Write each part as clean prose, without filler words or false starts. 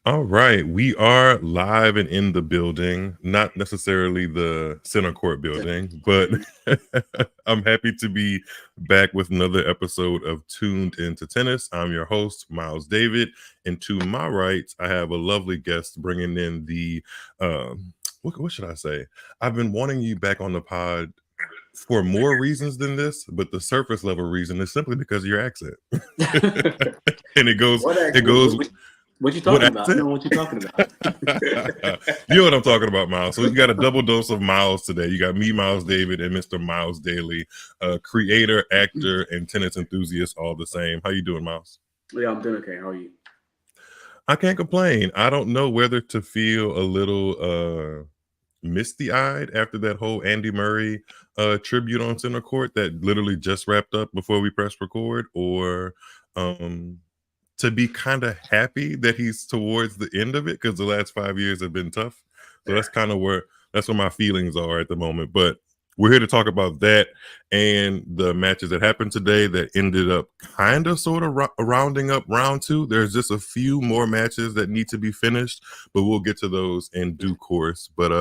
All right, we are live and in the building, not necessarily the center court building, but I'm happy to be back with another episode of Tuned Into Tennis. I'm your host, Miles David, and to my right, I have a lovely guest bringing in the, what should I say? I've been wanting you back on the pod for more reasons than this, but the surface level reason is simply because of your accent. And it goes What you what talking about? I accent? know what you're talking about. You know what I'm talking about, Miles. So you got a double dose of Miles today. You got me, Miles David, and Mr. Miles Daly, creator, actor, and tennis enthusiast, all the same. How you doing, Miles? Yeah, I'm doing okay. How are you? I can't complain. I don't know whether to feel a little misty-eyed after that whole Andy Murray tribute on center court that literally just wrapped up before we press record, or um to be kind of happy that he's towards the end of it, because the last 5 years have been tough. So that's where my feelings are at the moment. But we're here to talk about that and the matches that happened today that ended up kind of sort of rounding up round two. There's just a few more matches that need to be finished, but we'll get to those in due course. But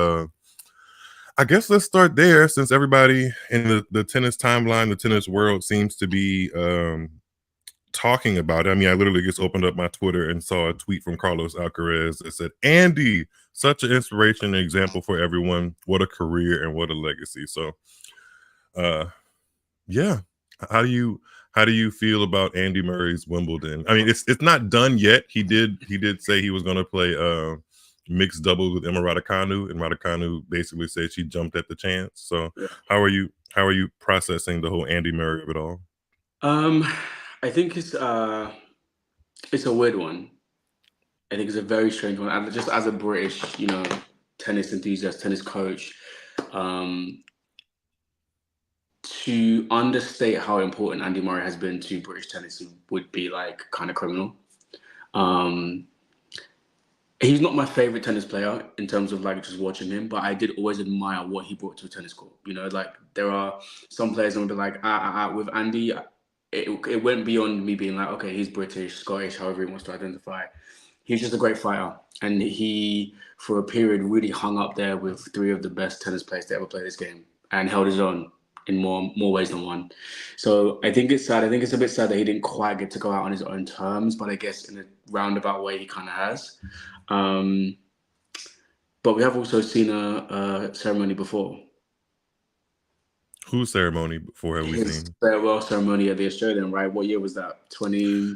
I guess let's start there, since everybody in the tennis timeline, the tennis world, seems to be talking about it. I mean, I literally just opened up my Twitter and saw a tweet from Carlos Alcaraz that said, "Andy, such an inspiration and example for everyone. What a career and what a legacy." So, uh, yeah. How do you feel about Andy Murray's Wimbledon? I mean, it's not done yet. He did say he was going to play mixed doubles with Emma Raducanu, and Raducanu basically said she jumped at the chance. So, Yeah. how are you processing the whole Andy Murray of it all? Um, I think it's a weird one. I think it's a very strange one. And just as a British, tennis enthusiast, tennis coach, um, to understate how important Andy Murray has been to British tennis would be like kind of criminal. Um, he's not my favorite tennis player in terms of like just watching him, but I did always admire what he brought to a tennis court. Like there are some players that would be like, with Andy, it went beyond me being like, okay, he's British, Scottish, however he wants to identify. He's just a great fighter. And he, for a period, really hung up there with three of the best tennis players to ever play this game and held his own in more ways than one. So I think it's sad. I think it's a bit sad that he didn't quite get to go out on his own terms, but I guess in a roundabout way, he kind of has. But we have also seen a ceremony before. Whose ceremony before have we His seen? farewell ceremony at the Australian, right? What year was that? 20.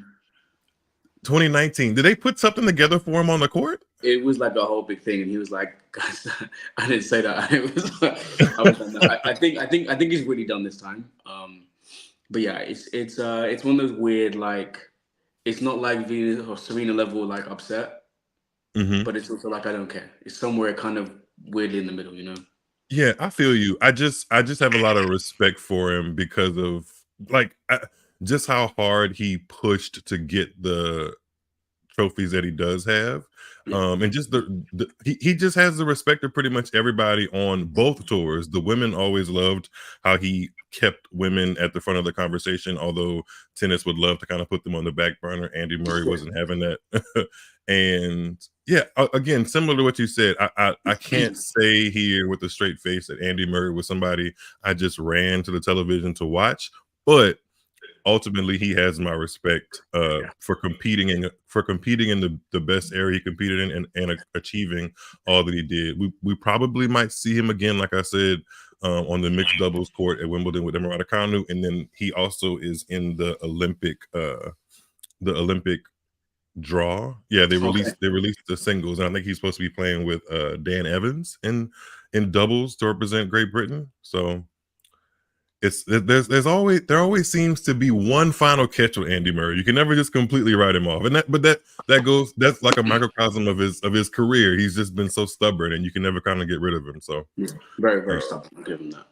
2019. Did they put something together for him on the court? It was like a whole big thing, and he was like, "Guys, I didn't say that." It was. I was like, no, I think he's really done this time. But yeah, it's one of those weird, like, it's not like Venus or Serena level like upset, Hmm. but it's also like I don't care. It's somewhere kind of weirdly in the middle. Yeah, I feel you. I just have a lot of respect for him because of like just how hard he pushed to get the trophies that he does have. Yeah. And just he just has the respect of pretty much everybody on both tours. The women always loved how he kept women at the front of the conversation, although tennis would love to kind of put them on the back burner. Andy Murray wasn't having that. And yeah, again, similar to what you said, I can't say here with a straight face that Andy Murray was somebody I just ran to the television to watch, but ultimately he has my respect Yeah. for competing in the best area he competed in, and achieving all that he did. We probably might see him again, like I said, on the mixed doubles court at Wimbledon with Emma Raducanu, and then he also is in the Olympic draw. Yeah, they Okay. released the singles, and I think he's supposed to be playing with Dan Evans in doubles to represent Great Britain. So there always seems to be one final catch with Andy Murray. You can never just completely write him off, and that's like a microcosm of his career. He's just been so stubborn, and you can never kind of get rid of him. So Yeah. Very, uh, very stubborn. I'll give him that.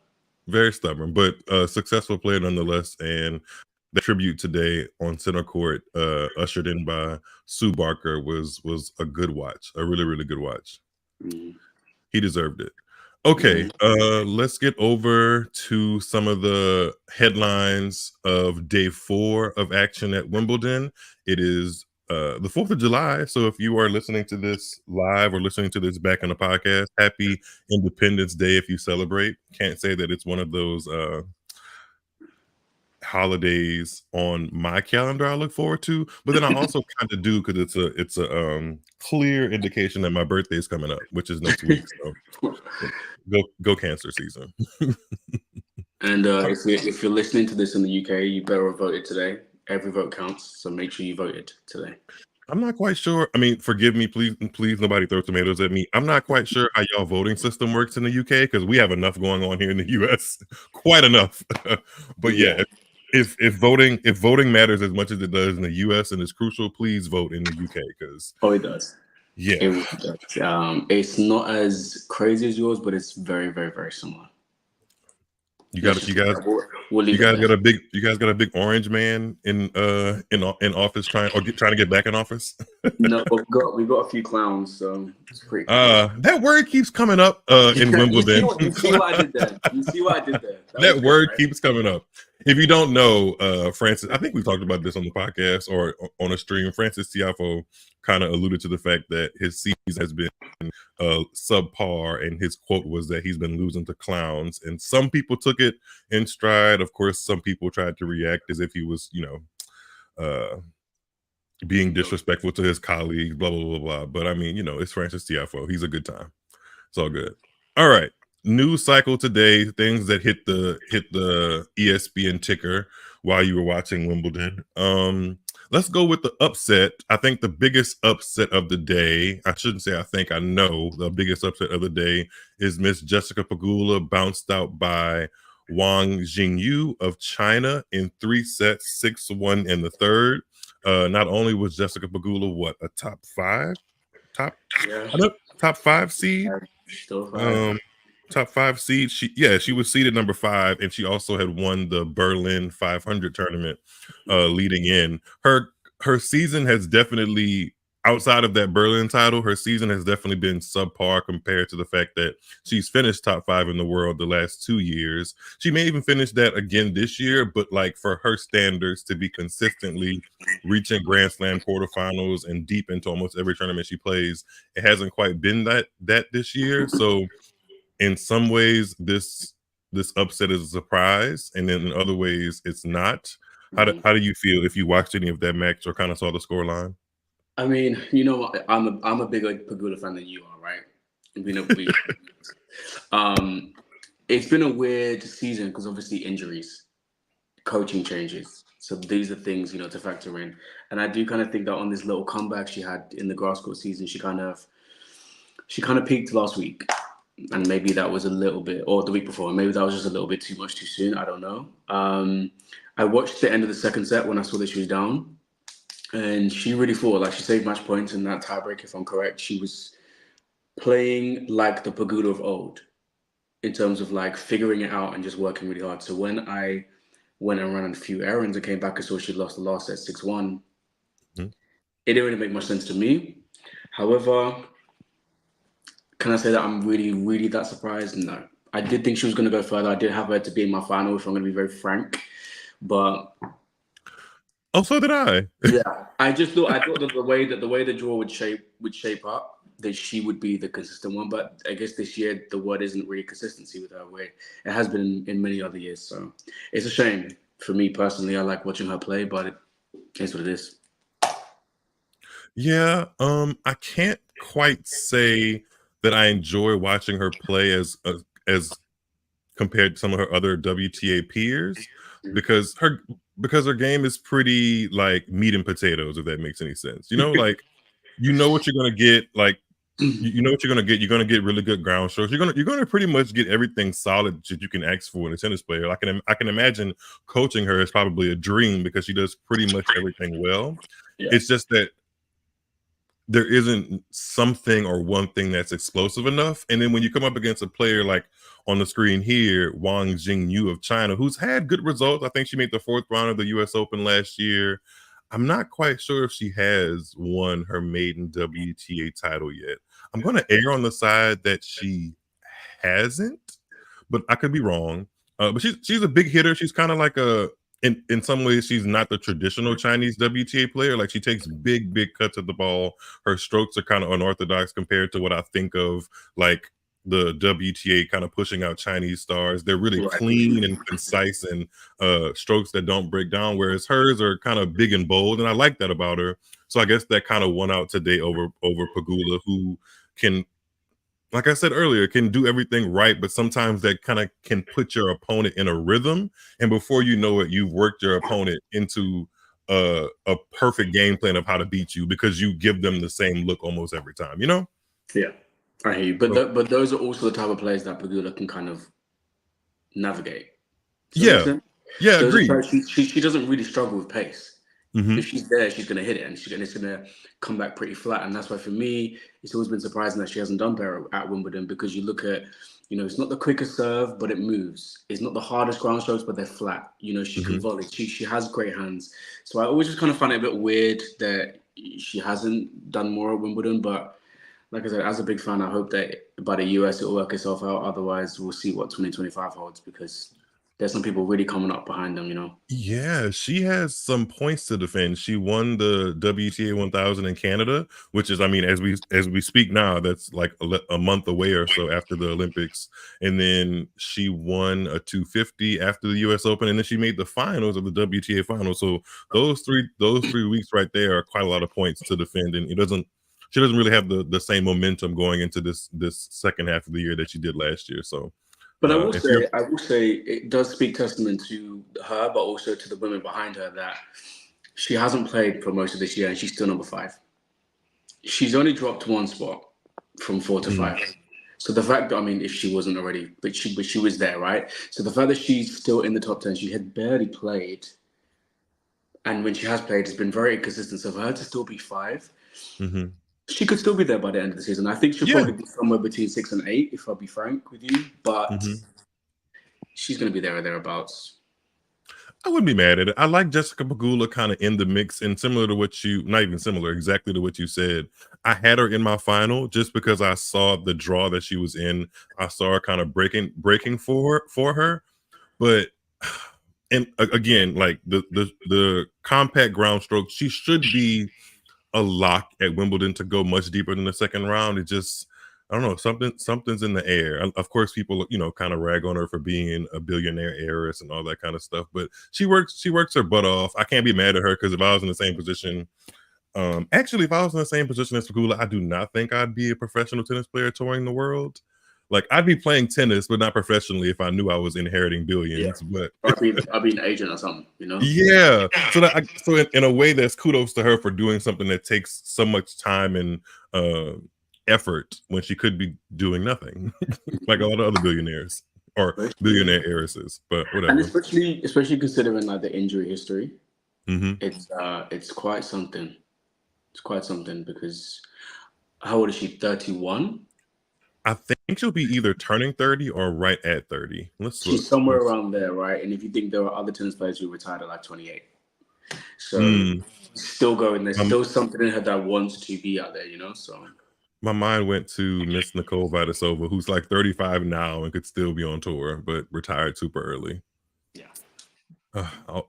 very stubborn, but successful player nonetheless. And the tribute today on center court, ushered in by Sue Barker, was a good watch, a really really good watch. Mm-hmm. He deserved it. Okay, let's get over to some of the headlines of day 4 of action at Wimbledon. It is the 4th of July. So if you are listening to this live or listening to this back in the podcast, happy Independence Day if you celebrate. Can't say that it's one of those holidays on my calendar I look forward to, but then I also kind of do because it's a clear indication that my birthday is coming up, which is next week. So go Cancer season. And if you're listening to this in the UK, you better have voted today. Every vote counts, so make sure you voted today. I'm not quite sure. I mean, forgive me, please, nobody throw tomatoes at me. I'm not quite sure how y'all voting system works in the UK because we have enough going on here in the US, quite enough. But yeah, Yeah. if voting matters as much as it does in the US and is crucial, please vote in the UK because Oh, it does. It yeah, really does. It's not as crazy as yours, but it's very, very, very similar. you Let's got just you guys we'll you leave it guys there. got a big you guys got a big orange man in office trying to get back in office. No, but we got a few clowns, so it's pretty cool. That word keeps coming up in You see Wimbledon. what I did there? You see what I did there? That was That good, word right? keeps coming up. If you don't know, Francis, I think we talked about this on the podcast or on a stream. Francis Tiafo kind of alluded to the fact that his season has been subpar, and his quote was that he's been losing to clowns. And some people took it in stride. Of course, some people tried to react as if he was, being disrespectful to his colleagues, blah blah blah blah. But I mean, it's Francis Tiafo. He's a good time. It's all good. All right. News cycle today, things that hit the ESPN ticker while you were watching Wimbledon. Let's go with the upset. I think the biggest upset of the day, I shouldn't say I think, I know the biggest upset of the day is Miss Jessica Pegula bounced out by Wang Jingyu of China in 3 sets, 6-1 in the third. Not only was Jessica Pegula a top Yeah, top 5 seed, still five. um, top 5 seed. She was seeded number 5, and she also had won the Berlin 500 tournament leading in. Her season has definitely, outside of that Berlin title, her season has definitely been subpar compared to the fact that she's finished top 5 in the world the last 2 years. She may even finish that again this year, but like for her standards to be consistently reaching Grand Slam quarterfinals and deep into almost every tournament she plays, it hasn't quite been that this year. So in some ways this upset is a surprise, and then in other ways it's not. How do you feel if you watched any of that match or kind of saw the scoreline? I mean, you know what? I'm a bigger Pagula fan than you are, right? We um, it's been a weird season because obviously injuries, coaching changes. So these are things to factor in, and I do kind of think that on this little comeback she had in the grass court season, she kind of peaked last week, and maybe that was a little bit, or the week before, maybe that was just a little bit too much too soon. I don't know. I watched the end of the second set when I saw that she was down, and she really fought. Like she saved match points in that tiebreak, if I'm correct. She was playing like the Pagula of old in terms of like figuring it out and just working really hard. So when I went and ran a few errands and came back and saw she lost the last set 6-1, Mhm. it didn't really make much sense to me. However, can I say that I'm really, really that surprised? No. I did think she was going to go further. I did have her to be in my final, if I'm going to be very frank. But Oh, so did I. yeah, I thought that the way the draw would shape up, that she would be the consistent one. But I guess this year the word isn't really consistency with her, way it has been in many other years. So it's a shame for me personally. I like watching her play, but it is what it is. Yeah, I can't quite say that I enjoy watching her play as compared to some of her other WTA peers because her game is pretty like meat and potatoes, if that makes any sense. Like you know what you're gonna get, like you know what you're gonna get. You're gonna get really good ground strokes. You're gonna pretty much get everything solid that you can ask for in a tennis player. I can imagine coaching her is probably a dream because she does pretty much everything well. Yeah. It's just that there isn't something or one thing that's explosive enough. And then when you come up against a player like on the screen here, Wang Jingyu of China, who's had good results. I think she made the 4th round of the US Open last year. I'm not quite sure if she has won her maiden WTA title yet. I'm going to err on the side that she hasn't, but I could be wrong. But she's a big hitter. She's kind of like in some ways she's not the traditional Chinese WTA player. Like she takes big cuts at the ball. Her strokes are kind of unorthodox compared to what I think of like the WTA kind of pushing out Chinese stars. They're really Right. clean and concise and strokes that don't break down, whereas hers are kind of big and bold, and I like that about her. So I guess that kind of won out today over Pagula, who can, like I said earlier, can do everything right, but sometimes that kind of can put your opponent in a rhythm, and before you know it, you've worked your opponent into a perfect game plan of how to beat you because you give them the same look almost every time. You know? Yeah, I hear you. But So, but those are also the type of players that Pagula can kind of navigate. Does that make yeah, sense? yeah, Those are agreed. players, she doesn't really struggle with pace. If Hmm. she's there, she's going to hit it, and it's going to come back pretty flat. And that's why, for me, it's always been surprising that she hasn't done better at Wimbledon, because you look at, it's not the quickest serve, but it moves. It's not the hardest ground strokes, but they're flat. She can Hmm. volley. She has great hands. So I always just kind of find it a bit weird that she hasn't done more at Wimbledon. But like I said, as a big fan, I hope that by the US it'll work itself out. Otherwise, we'll see what 2025 holds, because there's some people really coming up behind them. Yeah, she has some points to defend. She won the WTA 1000 in Canada, which is, I mean, as we speak now, that's like a month away or so after the Olympics. And then she won a 250 after the US Open, and then she made the finals of the WTA finals. So those three weeks right there are quite a lot of points to defend, and she doesn't really have the same momentum going into this second half of the year that she did last year. So But if you're I will say, it does speak testament to her, but also to the women behind her, that she hasn't played for most of this year, and she's still number 5. She's only dropped one spot from 4 to mm, 5. So the fact that, I mean, if she wasn't already, but she was there, right? So the fact that she's still in the top 10, she had barely played, and when she has played, it's been very inconsistent. So for her to still be 5, mhm. she could still be there by the end of the season. I think she'll Yeah. probably be somewhere between 6 and 8, if I'll be frank with you. But Mhm. she's going to be there or thereabouts. I wouldn't be mad at it. I like Jessica Pegula kind of in the mix, and similar to what you, not even similar, exactly to what you said. I had her in my final just because I saw the draw that she was in. I saw her kind of breaking for her, but and again, like the compact ground stroke, she should be a lock at Wimbledon to go much deeper than the second round. It just, I don't know, something's in the air. Of course, people kind of rag on her for being a billionaire heiress and all that kind of stuff, but she works her butt off. I can't be mad at her because if I was in the same position, actually, if I was in the same position as Pegula, I do not think I'd be a professional tennis player touring the world. Like I'd be playing tennis, but not professionally if I knew I was inheriting Yeah. billions. But Or I'd be an agent or something. yeah. So in a way, that's kudos to her for doing something that takes so much time and uh, effort when she could be doing nothing, like a lot of other billionaires or Especially, billionaire heiresses. But and whatever. especially considering like the injury history, Hmm. it's quite something. It's quite something, because how old is she? 31. I think she'll be either turning 30 or right at 30. Let's She's look. somewhere around there, right? And if you think there are other tennis players who retired at like 28, so Mm, still going. There's my, still something in her that wants to be out there. So my mind went to Miss Nicole Vitasova, who's like 35 now and could still be on tour, but retired super early. yeah,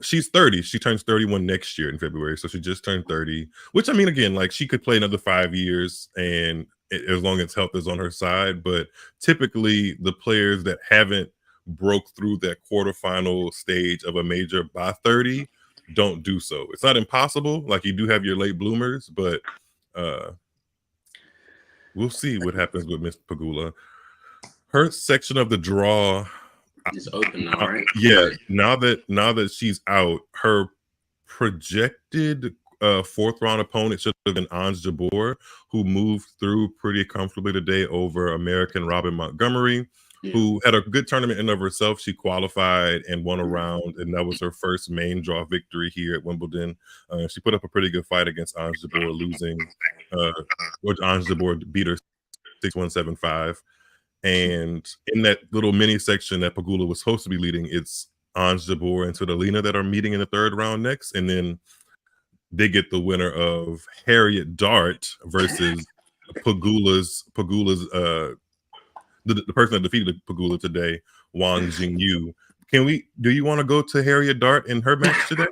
She's 30. She turns 31 next year in February. So she just turned 30, which I mean, again, like she could play another 5 years and as long as health is on her side. But typically, the players that haven't broke through that quarterfinal stage of a major by 30 don't do so. It's not impossible. Like you do have your late bloomers, but uh, we'll see what happens with Miss Pagula. Her section of the draw, it's open now, right? yeah, now that she's out, her projected fourth round opponent should have been Ons Jabeur, who moved through pretty comfortably today over American Robin Montgomery, Yeah. who had a good tournament in of herself. She qualified and won a round, and that was her first main draw victory here at Wimbledon. She put up a pretty good fight against Ons Jabeur, losing. Uh, which Ons Jabeur beat her 6-1, 7-5. And in that little mini section that Pagula was supposed to be leading, it's Ons Jabeur and Svitolina that are meeting in the third round next. And then they get the winner of Harriet Dart versus Pagula's the person that defeated Pagula today, Wang Jingyu. Do you want to go to Harriet Dart in her match today?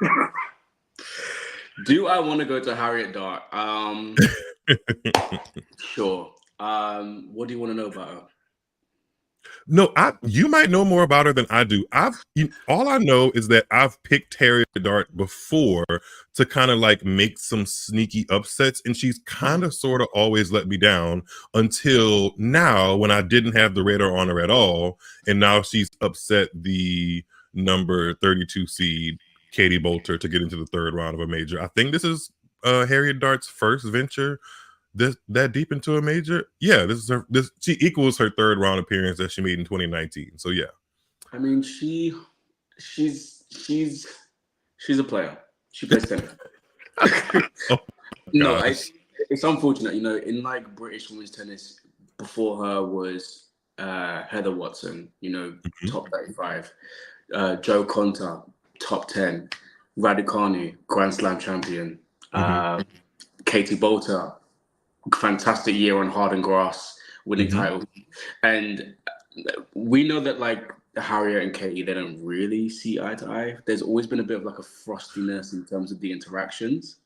Do I want to go to Harriet Dart? Sure. What do you want to know about her? No, you might know more about her than I do. All I know is that I've picked Harriet Dart before to kind of like make some sneaky upsets, and she's kind of sort of always let me down until now when I didn't have the radar on her at all, and now she's upset the number 32 seed Katie Bolter to get into the third round of a major. I think this is Harriet Dart's first venture that deep into a major. Yeah, this she equals her third round appearance that she made in 2019. So yeah. I mean, she's a player. She plays tennis. Oh No, gosh. it's unfortunate. In like British women's tennis, before her was Heather Watson. Mhm. Top 35. Joe Conta, top 10. Raducanu, Grand Slam champion. Mhm. Katie Bolter, fantastic year on hard and grass, winning Mhm. title. And we know that like Harriet and Katie, they don't really see eye to eye. There's always been a bit of like a frostiness in terms of the interactions.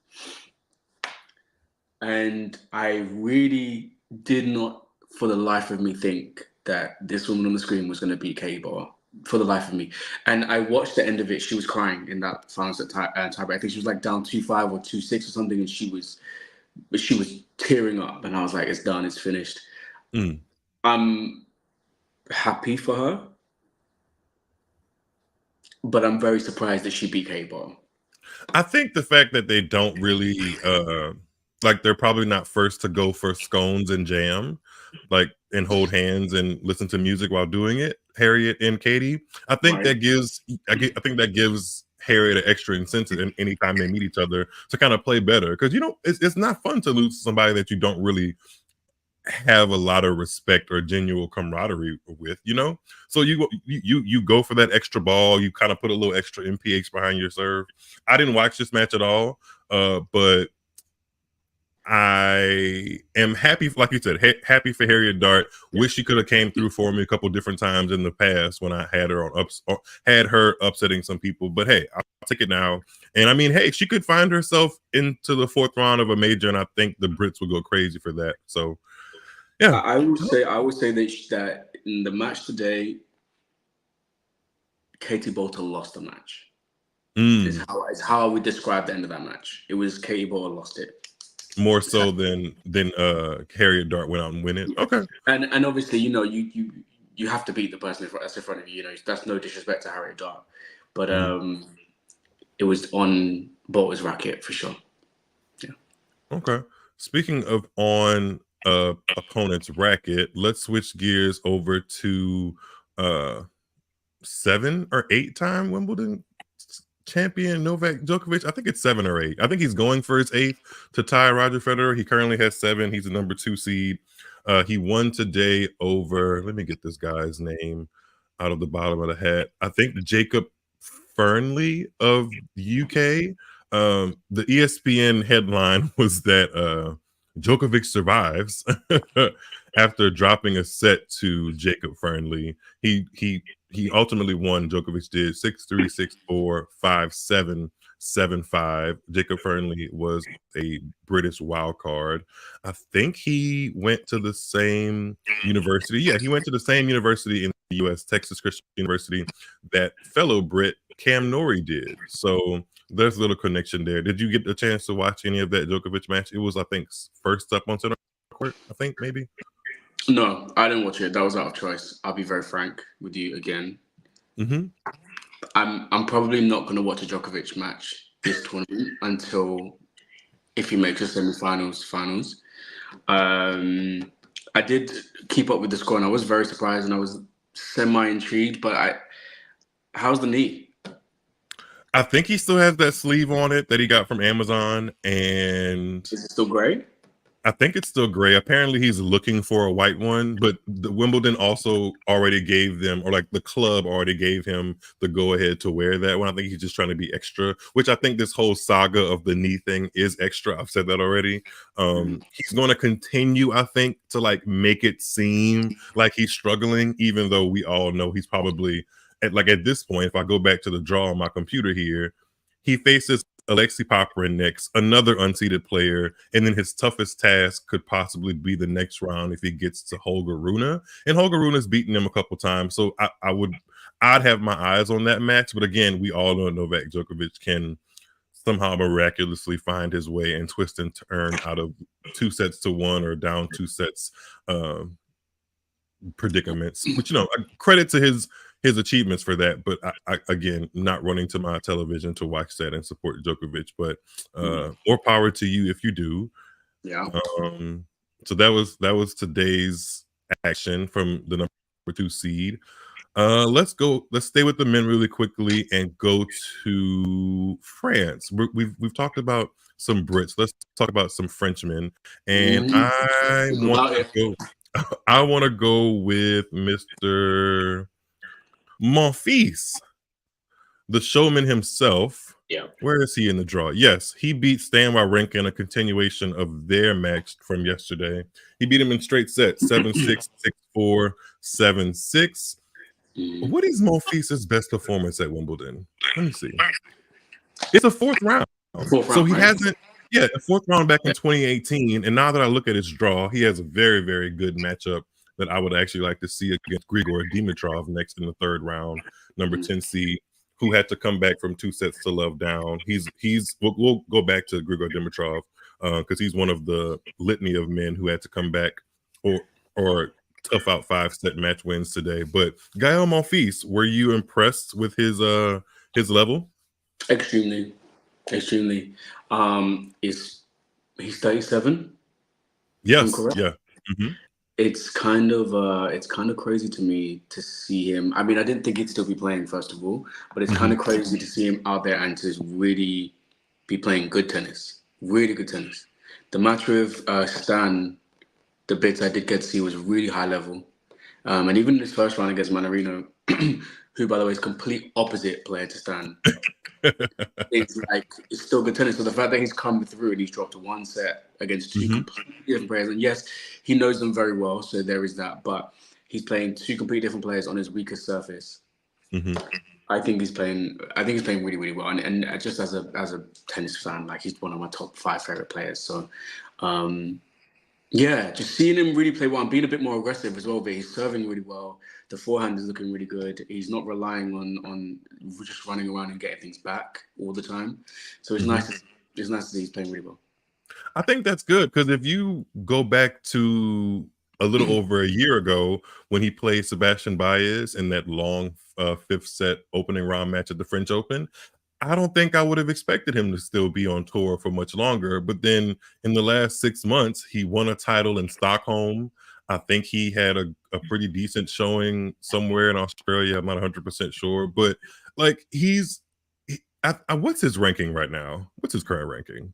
And I really did not, for the life of me, think that this woman on the screen was going to beat Katie Bar. For the life of me. And I watched the end of it. She was crying in that finals at tiebreak. I think she was like down 2-5 or 2-6 or something. And she was tearing up. And I was like, it's done. It's finished. Mm. I'm happy for her. But I'm very surprised that she beat Katie Bar. I think the fact that they don't really like they're probably not first to go for scones and jam, like and hold hands and listen to music while doing it. Harriet and Katie, I think Right. that gives I think that gives Harriet an extra incentive anytime they meet each other to kind of play better because it's not fun to lose to somebody that you don't really have a lot of respect or genuine camaraderie with. So you go for that extra ball, you kind of put a little extra mph behind your serve. I didn't watch this match at all, but I am happy, like you said, happy for Harriet Dart. Yeah. Wish she could have came through for me a couple different times in the past when I had her on ups, or had her upsetting some people. But hey, I'll take it now. And I mean, hey, she could find herself into the fourth round of a major, and I think the Brits would go crazy for that. So yeah. I would say that in the match today, Katie Bolter lost the match. Mm, It's how I would describe the end of that match. It was Katie Bolter lost it. more so than Harriet Dart went out and win it. Yeah. Okay. And obviously, you have to beat the person that's in front of you. That's no disrespect to Harriet Dart, but Mm, it was on Bolter's racket for sure. Yeah. okay. Speaking of on opponent's racket, let's switch gears over to uh 7 or 8 time Wimbledon champion Novak Djokovic. I think it's 7 or 8. I think he's going for his eighth to tie Roger Federer. He currently has 7. He's the number 2 seed. He won today over, let me get this guy's name out of the bottom of the hat. I think Jacob Fernley of the UK. The ESPN headline was that Djokovic survives after dropping a set to Jacob Fernley. He ultimately won. Djokovic did 6-3, 6-4, 5-7, 7-5. Jacob Fernley was a British wild card. I think he went to the same university. Yeah, he went to the same university in the US, Texas Christian University, that fellow Brit Cam Norrie did. So there's a little connection there. Did you get the chance to watch any of that Djokovic match? It was, I think, first up on center court, I think, maybe. No, I didn't watch it. That was out of choice. I'll be very frank with you again. Mm-hmm. I'm probably not going to watch a Djokovic match this tournament until if he makes the semi-finals, finals. I did keep up with the score, and I was very surprised, and I was semi-intrigued. But how's the knee? I think he still has that sleeve on it that he got from Amazon, and Is it still gray? I think it's still gray. Apparently, he's looking for a white one, but the Wimbledon also already gave them, or like the club already gave him the go ahead to wear that one. I think he's just trying to be extra, which I think this whole saga of the knee thing is extra. I've said that already. He's going to continue, I think, to like make it seem like he's struggling, even though we all know he's probably at this point, if I go back to the draw on my computer here, he faces Alexei Popyrin next, another unseeded player, and then his toughest task could possibly be the next round if he gets to Holger Rune. And Holger Rune's beaten him a couple times, so I'd have my eyes on that match. But again, we all know Novak Djokovic can somehow miraculously find his way and twist and turn out of 2-1 or down 2 sets predicaments. Which credit to his achievements for that. But I again, not running to my television to watch that and support Djokovic. But more power to you if you do. Yeah. So that was today's action from the number 2 seed. Let's stay with the men really quickly and go to France. We've talked about some Brits. Let's talk about some Frenchmen. And I want to go with Mr. Monfils, the showman himself. Yeah. Where is he in the draw? Yes, he beat Stan Wawrinka in a continuation of their match from yesterday. He beat him in straight sets, 7-6, 6-4, 7-6. What is Monfils' best performance at Wimbledon? Let me see. It's a fourth round. So he hasn't, a fourth round back in 2018. And now that I look at his draw, he has a very, very good matchup that I would actually like to see against Grigor Dimitrov next in the third round, number 10 seed, who had to come back from 2-0 down. We'll go back to Grigor Dimitrov because he's one of the litany of men who had to come back or tough out 5-set match wins today. But Gael Monfils, were you impressed with his level? Extremely. He's 37. Yes. Yeah. Mm-hmm. It's kind of crazy to me to see him. I mean, I didn't think he'd still be playing, first of all, but it's kind of crazy to see him out there and to really be playing good tennis, really good tennis. The match with Stan, the bits I did get to see was really high level. And even in his first round against Manarino, who, by the way, is complete opposite player to Stan, it's still good tennis. So the fact that he's come through and he's dropped one set against two completely different players, and yes, he knows them very well, so there is that, but he's playing two completely different players on his weakest surface. I think he's playing really, really well. And just as a tennis fan, he's one of my top 5 favorite players. So just seeing him really play well and being a bit more aggressive as well, but he's serving really well. The forehand is looking really good. He's not relying on just running around and getting things back all the time. So it's nice to see he's playing really well. I think that's good because if you go back to a little over a year ago when he played Sebastian Baez in that long 5th set opening round match at the French Open, I don't think I would have expected him to still be on tour for much longer. But then in the last 6 months, he won a title in Stockholm. I think he had a pretty decent showing somewhere in Australia. I'm not 100% sure. But what's his ranking right now? What's his current ranking?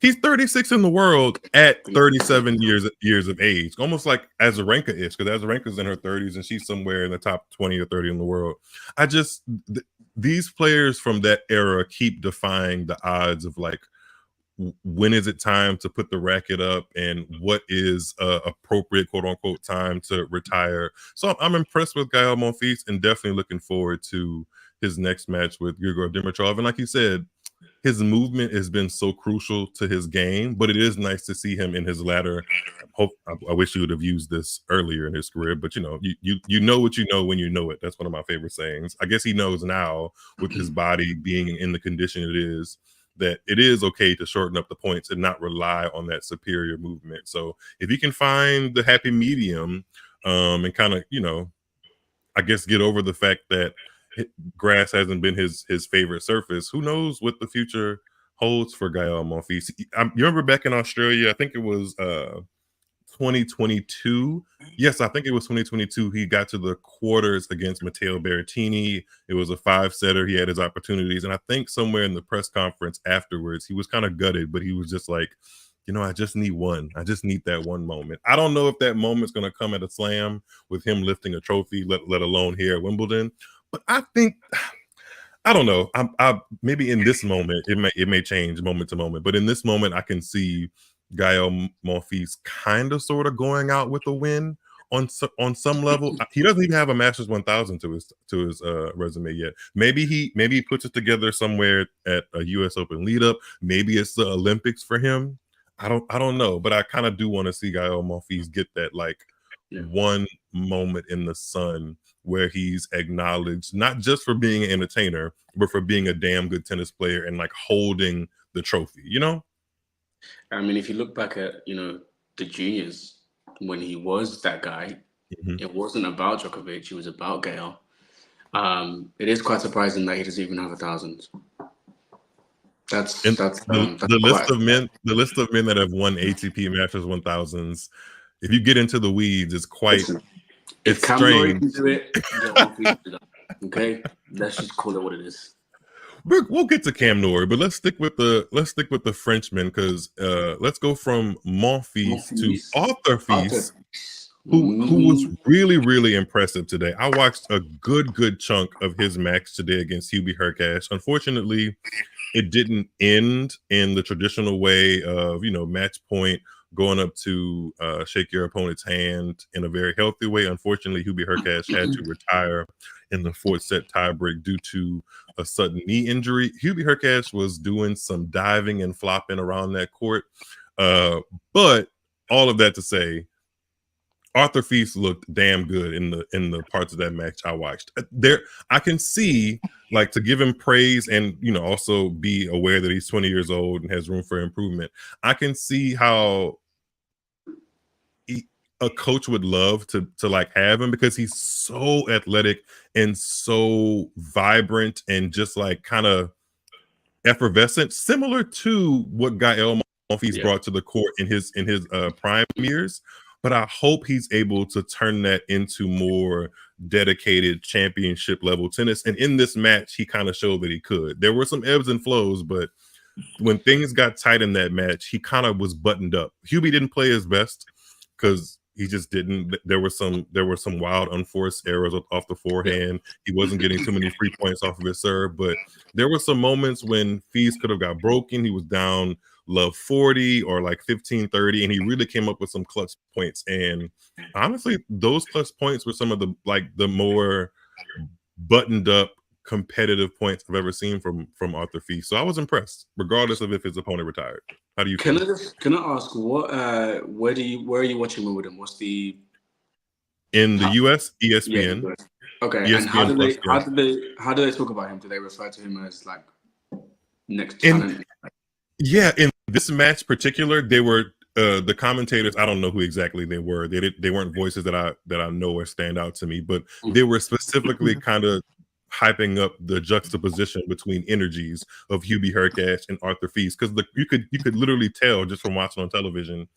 He's 36 in the world at 37 years of age, almost like Azarenka is, because Azarenka's in her 30s and she's somewhere in the top 20 or 30 in the world. These players from that era keep defying the odds of when is it time to put the racket up and what is appropriate quote unquote time to retire. So I'm impressed with Gael Monfils and definitely looking forward to his next match with Grigor Dimitrov. And like you said, his movement has been so crucial to his game, but it is nice to see him in his latter. I wish he would have used this earlier in his career, but you know what you know when you know it. That's one of my favorite sayings. I guess he knows now with his body being in the condition it is, that it is okay to shorten up the points and not rely on that superior movement. So if he can find the happy medium and kind of, I guess get over the fact that grass hasn't been his favorite surface, who knows what the future holds for Gael Monfils. You remember back in Australia, I think it was 2022. Yes, I think it was 2022. He got to the quarters against Matteo Berrettini. It was a 5-setter. He had his opportunities. And I think somewhere in the press conference afterwards, he was kind of gutted, but he was just like, I just need one. I just need that one moment. I don't know if that moment's going to come at a slam with him lifting a trophy, let alone here at Wimbledon. But I think, I don't know. I maybe in this moment, it may change moment to moment. But in this moment, I can see Gael Monfils kind of sort of going out with a win on some level, he doesn't even have a Masters 1000 to his resume yet. Maybe he puts it together somewhere at a U.S. Open lead up. Maybe it's the Olympics for him. I don't know, but I kind of do want to see Gael Monfils get that like Yeah. one moment in the sun where he's acknowledged not just for being an entertainer, but for being a damn good tennis player and like holding the trophy, you know? I mean, if you look back at, the juniors, when he was that guy, Mhm. it wasn't about Djokovic, it was about Gael. It is quite surprising that he doesn't even have 1,000. That's And that's the um that's quite. the list of men that have won ATP Masters 1000s, if you get into the weeds, Listen, if it's Cam Norrie strange. can do it, Gael Monfils can do that. Okay, let's just call it what it is. We'll get to Cam Norrie, but let's stick with the Frenchman because let's go from Monfils to Monfils, Arthur Arthur. Fils, who was Mm, really impressive today. I watched a good chunk of his match today against Hubie Hurkacz. Unfortunately, it didn't end in the traditional way of match point going up to shake your opponent's hand in a very healthy way. Unfortunately, Hubie Hurkacz had to retire in the fourth set tiebreak due to a sudden knee injury. Hubie Hurkacz was doing some diving and flopping around that court, but all of that to say, Arthur Feast looked damn good in the parts of that match I watched. There, I can see like to give him praise and also be aware that he's 20 years old and has room for improvement. I can see how he, a coach would love to like have him because he's so athletic and so vibrant and just like kind of effervescent, similar to what Gael Monfils yeah. brought to the court in his prime years. But I hope he's able to turn that into more dedicated championship level tennis. And in this match, he kind of showed that he could. There were some ebbs and flows, but when things got tight in that match, he kind of was buttoned up. Hubie didn't play his best because he just didn't. There were some wild unforced errors off the Yeah. forehand. He wasn't getting too many free points off of his serve, but there were some moments when Fees could have got broken. He was down love 40 or like 15-30, and he really came up with some clutch points. And honestly, those clutch points were some of the more buttoned up competitive points I've ever seen from Arthur Fils. So I was impressed, regardless of if his opponent retired. How do you feel? Can I ask where are you watching Wimbledon? What's the In the how, US, yeah, ESPN, okay, and ESPN plus, yeah. how do they talk about him? Do they refer to him as like next And talent? yeah, in this match particular, they were the commentators. I don't know who exactly they were. They weren't voices that I know or stand out to me, but they were specifically kind of hyping up the juxtaposition between energies of Hubie Hurkacz and Arthur Fils because you could literally tell just from watching on television.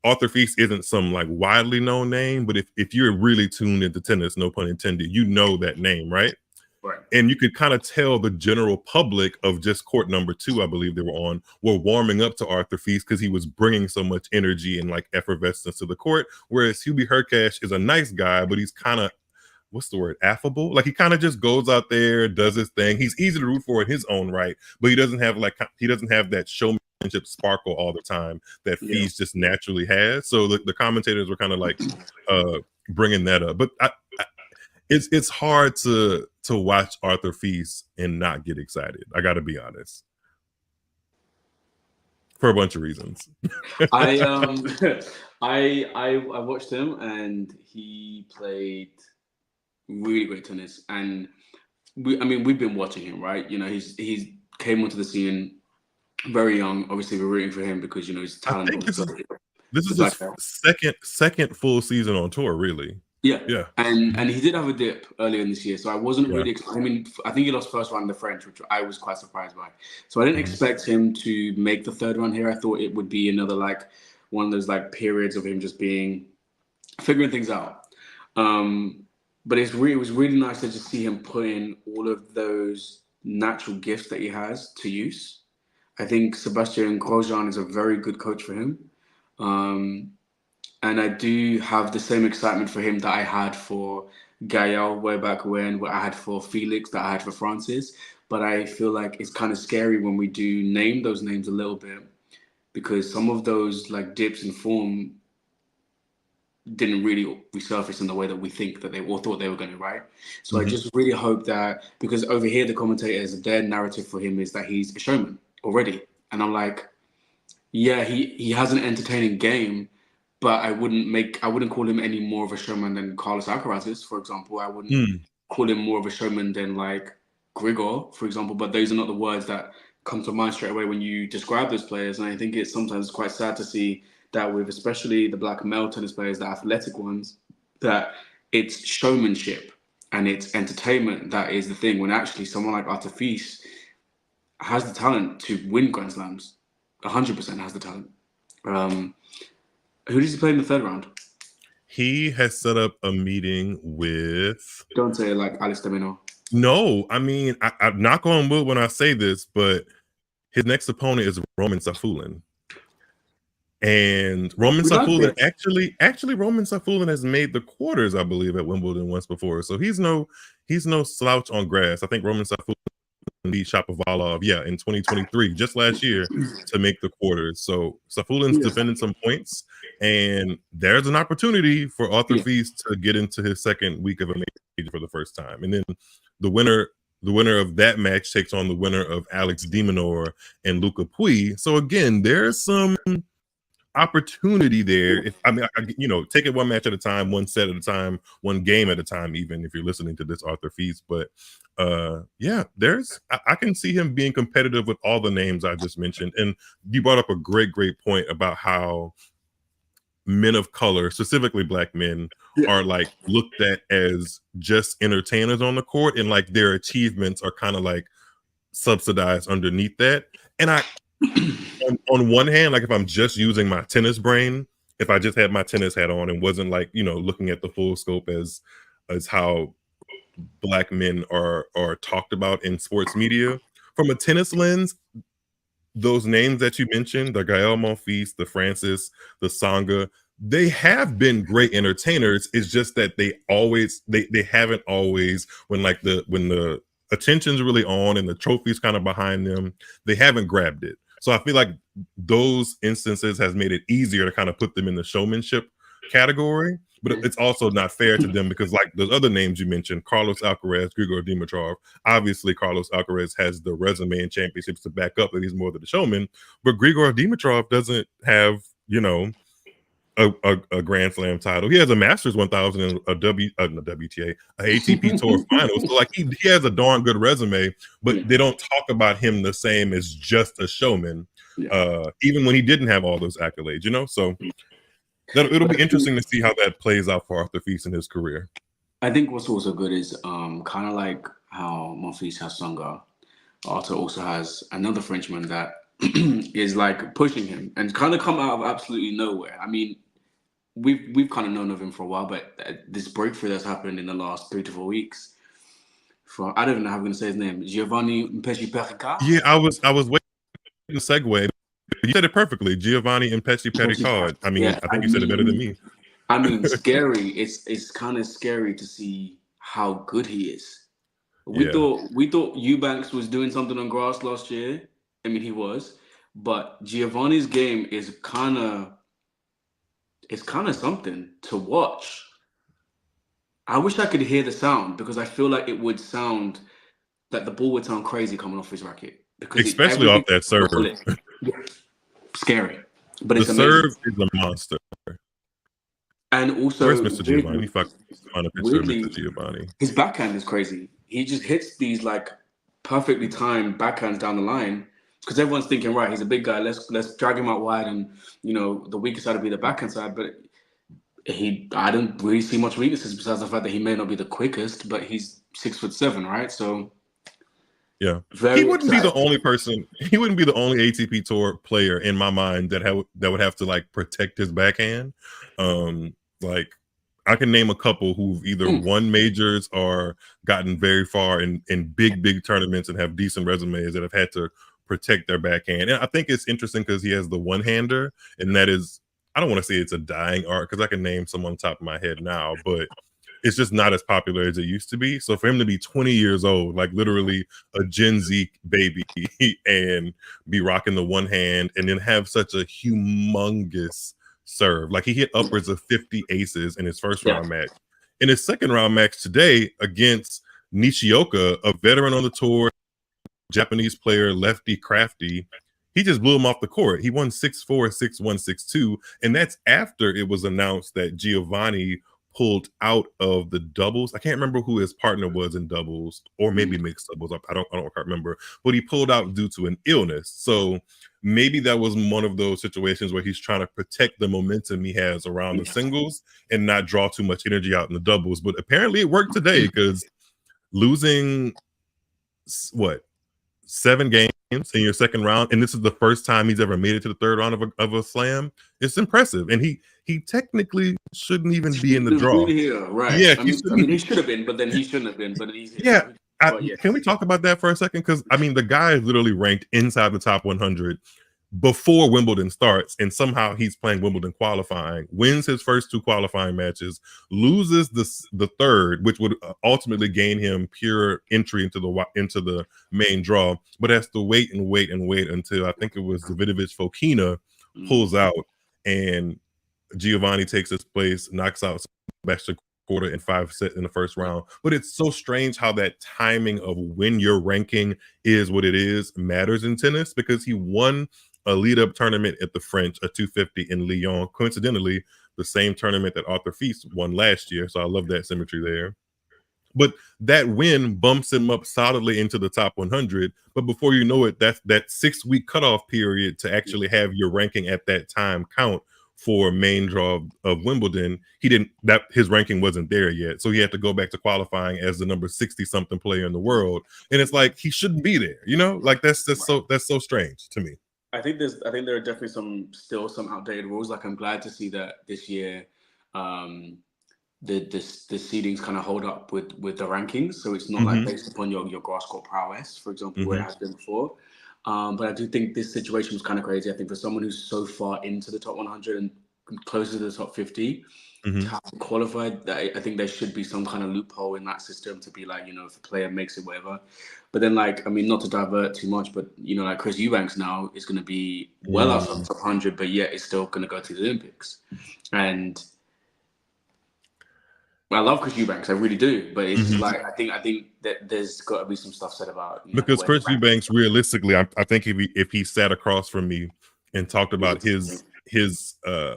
Arthur Fils isn't some like widely known name, but if you're really tuned into tennis, no pun intended, you know that name, right? Right. And you could kind of tell the general public of just court number 2, I believe they were on, were warming up to Arthur Fils because he was bringing so much energy and like effervescence to the court. Whereas Hubie Hurkacz is a nice guy, but he's kind of what's the word, affable. Like he kind of just goes out there, does his thing. He's easy to root for in his own right, but he doesn't have that showmanship sparkle all the time that Yeah. Fees just naturally has. So the commentators were kind of like bringing that up, but it's hard to watch Arthur Fils and not get excited. I got to be honest, for a bunch of reasons. I I watched him and he played really great tennis. And I mean, we've been watching him, right? He's came onto the scene very young. Obviously, we're rooting for him because his I talent think was so. this is It's like his second full season on tour, really. yeah, Yeah, and he did have a dip earlier in this year, so I wasn't yeah. really. I mean, I think he lost first round in the French, which I was quite surprised by. So I didn't Mhm. expect him to make the third run here. I thought it would be another like one of those like periods of him just being figuring things out. But it was really nice to just see him putting all of those natural gifts that he has to use. I think Sebastian Grosjean is a very good coach for him. Um, and I do have the same excitement for him that I had for Gael way back when, what I had for Felix, that I had for Francis. But I feel like it's kind of scary when we do name those names a little bit because some of those like dips in form didn't really resurface in the way that we think that they all thought they were going to, right? So I Mhm. just really hope that, because over here the commentators, their narrative for him is that he's a showman already, and I'm like, yeah, he has an entertaining game, but I wouldn't call him any more of a showman than Carlos Alcaraz is, for example. I wouldn't Mm. call him more of a showman than like Grigor, for example. But those are not the words that come to mind straight away when you describe those players. And I think it's sometimes quite sad to see that with especially the black male tennis players, the athletic ones, that it's showmanship and it's entertainment that is the thing. When actually someone like Artifice has the talent to win Grand Slams, 100% has the talent. Um, who does he play in the third round? He has set up a meeting with. Don't say like Alex Domino. No, I mean, I knock on wood when I say this, but his next opponent is Roman Safulin. And Roman We like Safulin this. actually Roman Safulin has made the quarters, I believe, at Wimbledon once before. So he's no slouch on grass. I think Roman Safulin beat Shapovalov, yeah, in 2023, just last year, to make the quarters. So Safulin's Yeah. defending some points, and there's an opportunity for Arthur Yeah. Feast to get into his second week of a major for the first time. And then the winner of that match takes on the winner of Alex de Minaur and Luca Pui. So again, there's some opportunity there. If I mean, take it one match at a time, one set at a time, one game at a time, even if you're listening to this Arthur Feast. But yeah, I can see him being competitive with all the names I just mentioned. And you brought up a great point about how men of color, specifically black men, Yeah. are like looked at as just entertainers on the court, and like their achievements are kind of like subsidized underneath that. And on one hand, like if I'm just using my tennis brain, if I just had my tennis hat on and wasn't like, looking at the full scope as how black men are talked about in sports media, from a tennis lens, those names that you mentioned, the Gael Monfils, the Francis, the Sangha, they have been great entertainers. It's just that they haven't always, when the attention's really on and the trophy's kind of behind them, they haven't grabbed it. So I feel like those instances has made it easier to kind of put them in the showmanship category. But it's also not fair to them because, like those other names you mentioned, Carlos Alcaraz, Grigor Dimitrov, obviously Carlos Alcaraz has the resume and championships to back up that he's more than a showman. But Grigor Dimitrov doesn't have, a Grand Slam title. He has a Masters 1000 and a WTA, a ATP Tour final. So like he has a darn good resume, but Yeah. they don't talk about him the same as just a showman. Yeah. Even when he didn't have all those accolades. So it'll be interesting to see how that plays out for Arthur Feast in his career. I think what's also good is kind of like how Monfils has Songa. Arthur also has another Frenchman that is like pushing him and kind of come out of absolutely nowhere. I mean, we've kind of known of him for a while, but this breakthrough that's happened in the last 3 to 4 weeks. I don't even know how I'm going to say his name. Giovanni Mpeci-Pericard. Yeah, I was waiting to segue. You said it perfectly, Giovanni Mpeci-Pericard. I mean, Yeah, I think you said it better than me. I mean, scary. It's kind of scary to see how good he is. Yeah. We thought Eubanks was doing something on grass last year. I mean, he was, but Giovanni's game is kind of something to watch. I wish I could hear the sound because I feel like it would sound that the ball would sound crazy coming off his racket because Especially off everything that serve. scary, but The it's amazing. serve is a monster. And also, Where's Mr. Giovanni? Let me find a picture of weirdly, Mr. Giovanni. his backhand is crazy. He just hits these like perfectly timed backhands down the line because everyone's thinking, right, he's a big guy. Let's drag him out wide, and the weakest side would be the backhand side. But I don't really see much weaknesses besides the fact that he may not be the quickest, but he's 6'7", right? So Yeah, he very wouldn't be the exciting. only person. He wouldn't be the only ATP Tour player in my mind that would have to like protect his backhand. Like I can name a couple who've either won majors or gotten very far in big tournaments and have decent resumes that have had to protect their backhand. And I think it's interesting because he has the one hander, and that is, I don't want to say it's a dying art because I can name some on top of my head now, but it's just not as popular as it used to be. So for him to be 20 years old, like literally a Gen Z baby, and be rocking the one hand and then have such a humongous serve. Like he hit upwards of 50 aces in his first Yeah. round match. In his second round match today against Nishioka, a veteran on the tour, Japanese player, lefty crafty, he just blew him off the court. He won 6-4, 6-1, 6-2. And that's after it was announced that Giovanni pulled out of the doubles. I can't remember who his partner was in doubles, or maybe mixed doubles. I don't remember. But he pulled out due to an illness. So maybe that was one of those situations where he's trying to protect the momentum he has around the singles and not draw too much energy out in the doubles. But apparently it worked today, because losing what, 7 games in your second round, and this is the first time he's ever made it to the third round of a slam. It's impressive, and he technically shouldn't even be in the draw. Here, right? Yeah, I he mean, shouldn't. he should have been, but then he shouldn't have been. But he's here. Yeah, But yes. can we talk about that for a second? Because I mean, the guy is literally ranked inside the top 100 before Wimbledon starts, and somehow he's playing Wimbledon qualifying, wins his first 2 qualifying matches, loses the third, which would ultimately gain him pure entry into the main draw, but has to wait and wait and wait until I think it was Davidovich Fokina pulls out, and Giovanni takes his place, knocks out Sebastian Korda in 5 sets in the first round. But it's so strange how that timing of when your ranking is what it is matters in tennis, because he won a lead-up tournament at the French, a 250 in Lyon, coincidentally the same tournament that Arthur Feast won last year. So I love that symmetry there. But that win bumps him up solidly into the top 100. But before you know it, that's that 6-week cutoff period to actually have your ranking at that time count for main draw of Wimbledon. His ranking wasn't there yet. So he had to go back to qualifying as the number 60 something player in the world. And it's like, he shouldn't be there, like that's so strange to me. I think there are definitely some outdated rules. Like, I'm glad to see that this year, the seedings kind of hold up with the rankings, so it's not like based upon your grass court prowess, for example, where it has been before. But I do think this situation was kind of crazy. I think for someone who's so far into the top 100 and closer to the top 50 to have qualified, I think there should be some kind of loophole in that system to be like, if a player makes it, whatever. But then, like, I mean, not to divert too much, but like Chris Eubanks now is going to be well outside the top 100, but yet it's still going to go to the Olympics. And I love Chris Eubanks, I really do, but it's like I think that there's got to be some stuff said about because Chris Eubanks, realistically, I think if he sat across from me and talked about his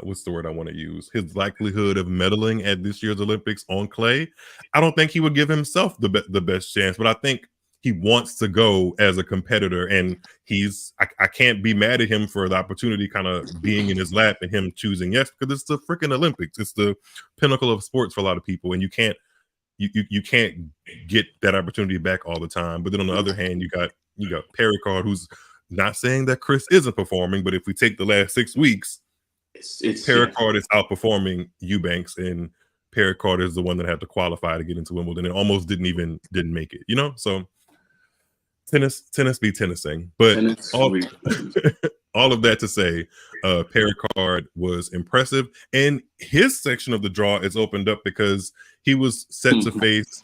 what's the word I want to use, his likelihood of medaling at this year's Olympics on clay, I don't think he would give himself the best chance. But I think he wants to go as a competitor, and I can't be mad at him for the opportunity kind of being in his lap and him choosing yes, because it's the freaking Olympics. It's the pinnacle of sports for a lot of people, and you can't get that opportunity back all the time. But then on the other hand, you got Pericard, who's not saying that Chris isn't performing, but if we take the last 6 weeks, Pericard is outperforming Eubanks, and Pericard is the one that had to qualify to get into Wimbledon and almost didn't make it. So tennis be tennising. But all of that to say, Pericard was impressive, and his section of the draw is opened up because he was set to face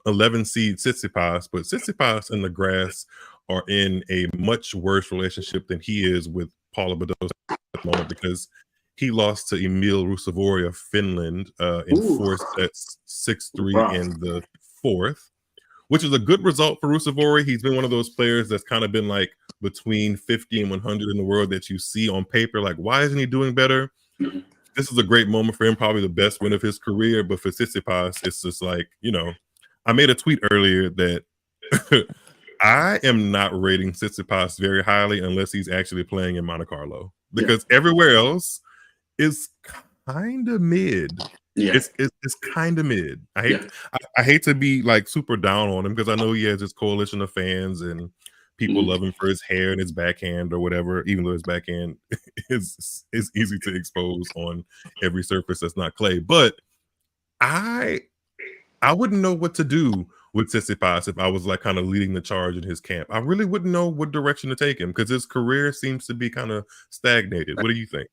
11 seed Tsitsipas, but Tsitsipas and the grass are in a much worse relationship than he is with Paula Badosa at the moment, because he lost to Emil Rusevori of Finland in 4 sets, 6-3 in the fourth, which is a good result for Rusevori. He's been one of those players that's kind of been like between 50 and 100 in the world that you see on paper, like, why isn't he doing better? This is a great moment for him, probably the best win of his career. But for Tsitsipas, it's just like, I made a tweet earlier that I am not rating Tsitsipas very highly unless he's actually playing in Monte Carlo, because everywhere else is kind of mid. It's kind of mid. I hate to be like super down on him, because I know he has his coalition of fans and people love him for his hair and his backhand or whatever, even though his backhand is easy to expose on every surface that's not clay. But I wouldn't know what to do with Tsitsipas if I was like kind of leading the charge in his camp. I really wouldn't know what direction to take him, because his career seems to be kind of stagnated. What do you think?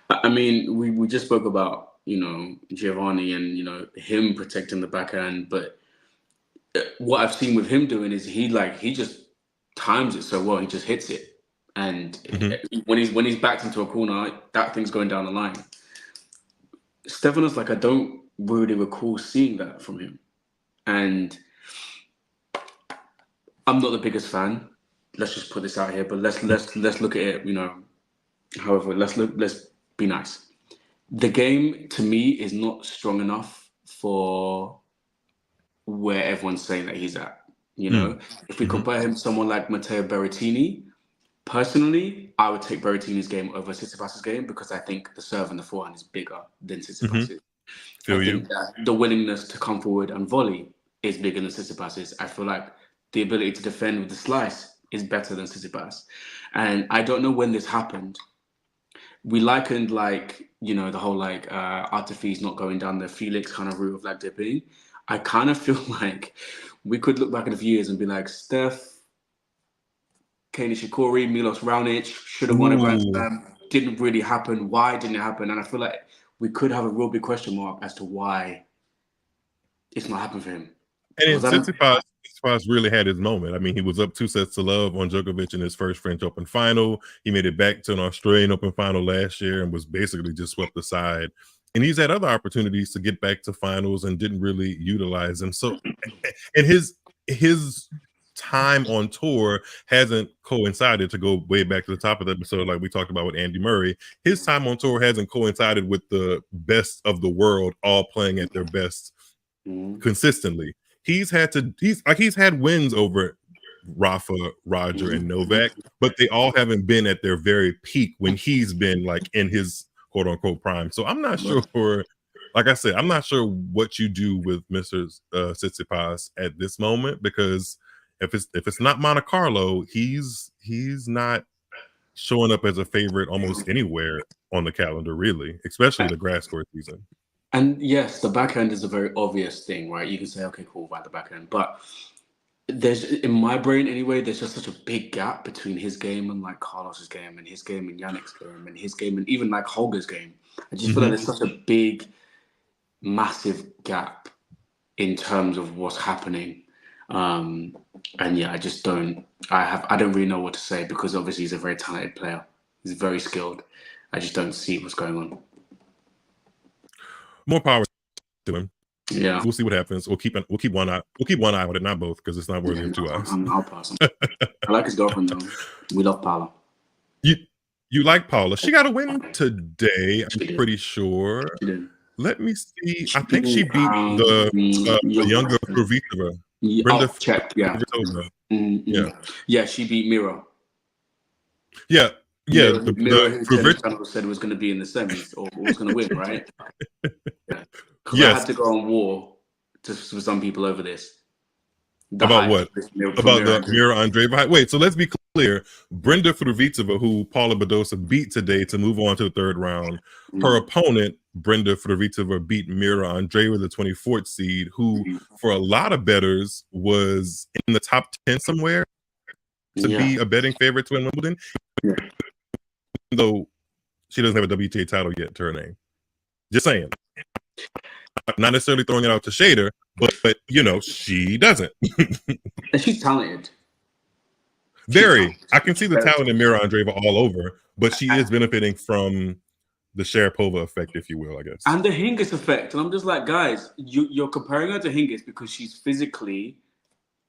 I mean, we just spoke about, Giovanni and, him protecting the backhand, but what I've seen with him doing is he just times it so well, he just hits it. And Hmm. when he's backed into a corner, that thing's going down the line. Stefanos, like, I don't really recall seeing that from him. And I'm not the biggest fan. Let's just put this out here, but let's look at it, however, let's be nice. The game to me is not strong enough for where everyone's saying that he's at. If we Hmm. compare him to someone like Matteo Berrettini, personally, I would take Berrettini's game over Tsitsipas's game because I think the serve and the forehand is bigger than Hmm. Tsitsipas's. I Feel you. think that the willingness to come forward and volley is bigger than Tsitsipas's. I feel like the ability to defend with the slice is better than Tsitsipas. And I don't know when this happened. We likened the whole Artifice not going down the Felix kind of route of like dipping. I kind of feel like we could look back in a few years and be like, Steph, Kei Nishikori, Milos Raonic should have won a Grand Ooh. Slam. Didn't really happen. Why didn't it happen? And I feel like we could have a real big question mark as to why it's not happened for him. And then Because I don't. Tsitsipas really had his moment. I mean, he was up 2-0 on Djokovic in his first French Open final. He made it back to an Australian Open final last year and was basically just swept aside. And he's had other opportunities to get back to finals and didn't really utilize them. So, and his time on tour hasn't coincided, to go way back to the top of the episode, like we talked about with Andy Murray. His time on tour hasn't coincided with the best of the world all playing at their best consistently. He's had wins over Rafa, Roger, and Novak, but they all haven't been at their very peak when he's been like in his quote unquote prime. So I'm not sure. Like I said, I'm not sure what you do with Mr. Tsitsipas at this moment, because if it's not Monte Carlo, he's not showing up as a favorite almost anywhere on the calendar, really, especially the grass court season. And yes, the backhand is a very obvious thing, right? You can say, okay, cool, about the backhand. But there's, in my brain anyway, there's just such a big gap between his game and like Carlos's game and his game and Yannick's game and his game and even like Holger's game. I just feel like there's such a big, massive gap in terms of what's happening. And yeah, I don't really know what to say, because obviously he's a very talented player. He's very skilled. I just don't see what's going on. More power to him. Yeah, We'll see what happens. We'll keep one eye on it, not both, because it's not worthy of two eyes. I'll pass him. I like his girlfriend though. We love Paula. You like Paula? She got a win today. She I'm did. pretty sure. She did. Let me see. I think she beat the younger Kvitova. Brenda check. Yeah. Kvitova. Yeah, she beat Mira. Yeah. Mira, The who tennis Kvitova. channel said was going to be in the semis or was going to win, right? Yeah. Because Yes. I had to go on war for some people over this. About what? About the Mira Andreeva. Wait, so let's be clear. Brenda Kvitova, who Paula Badosa beat today to move on to the third round, her opponent, Brenda Kvitova, beat Mira Andreeva, the 24th seed, who for a lot of bettors was in the top 10 somewhere to be a betting favorite to win Wimbledon. Yeah. Though she doesn't have a WTA title yet to her name. Just saying. Not necessarily throwing it out to Shader, but she doesn't. And she's talented. Very. I can see the talent in Mira Andreeva all over, but she is benefiting from the Sharapova effect, if you will, I guess. And the Hingis effect. And I'm just like, guys, you're comparing her to Hingis because she's physically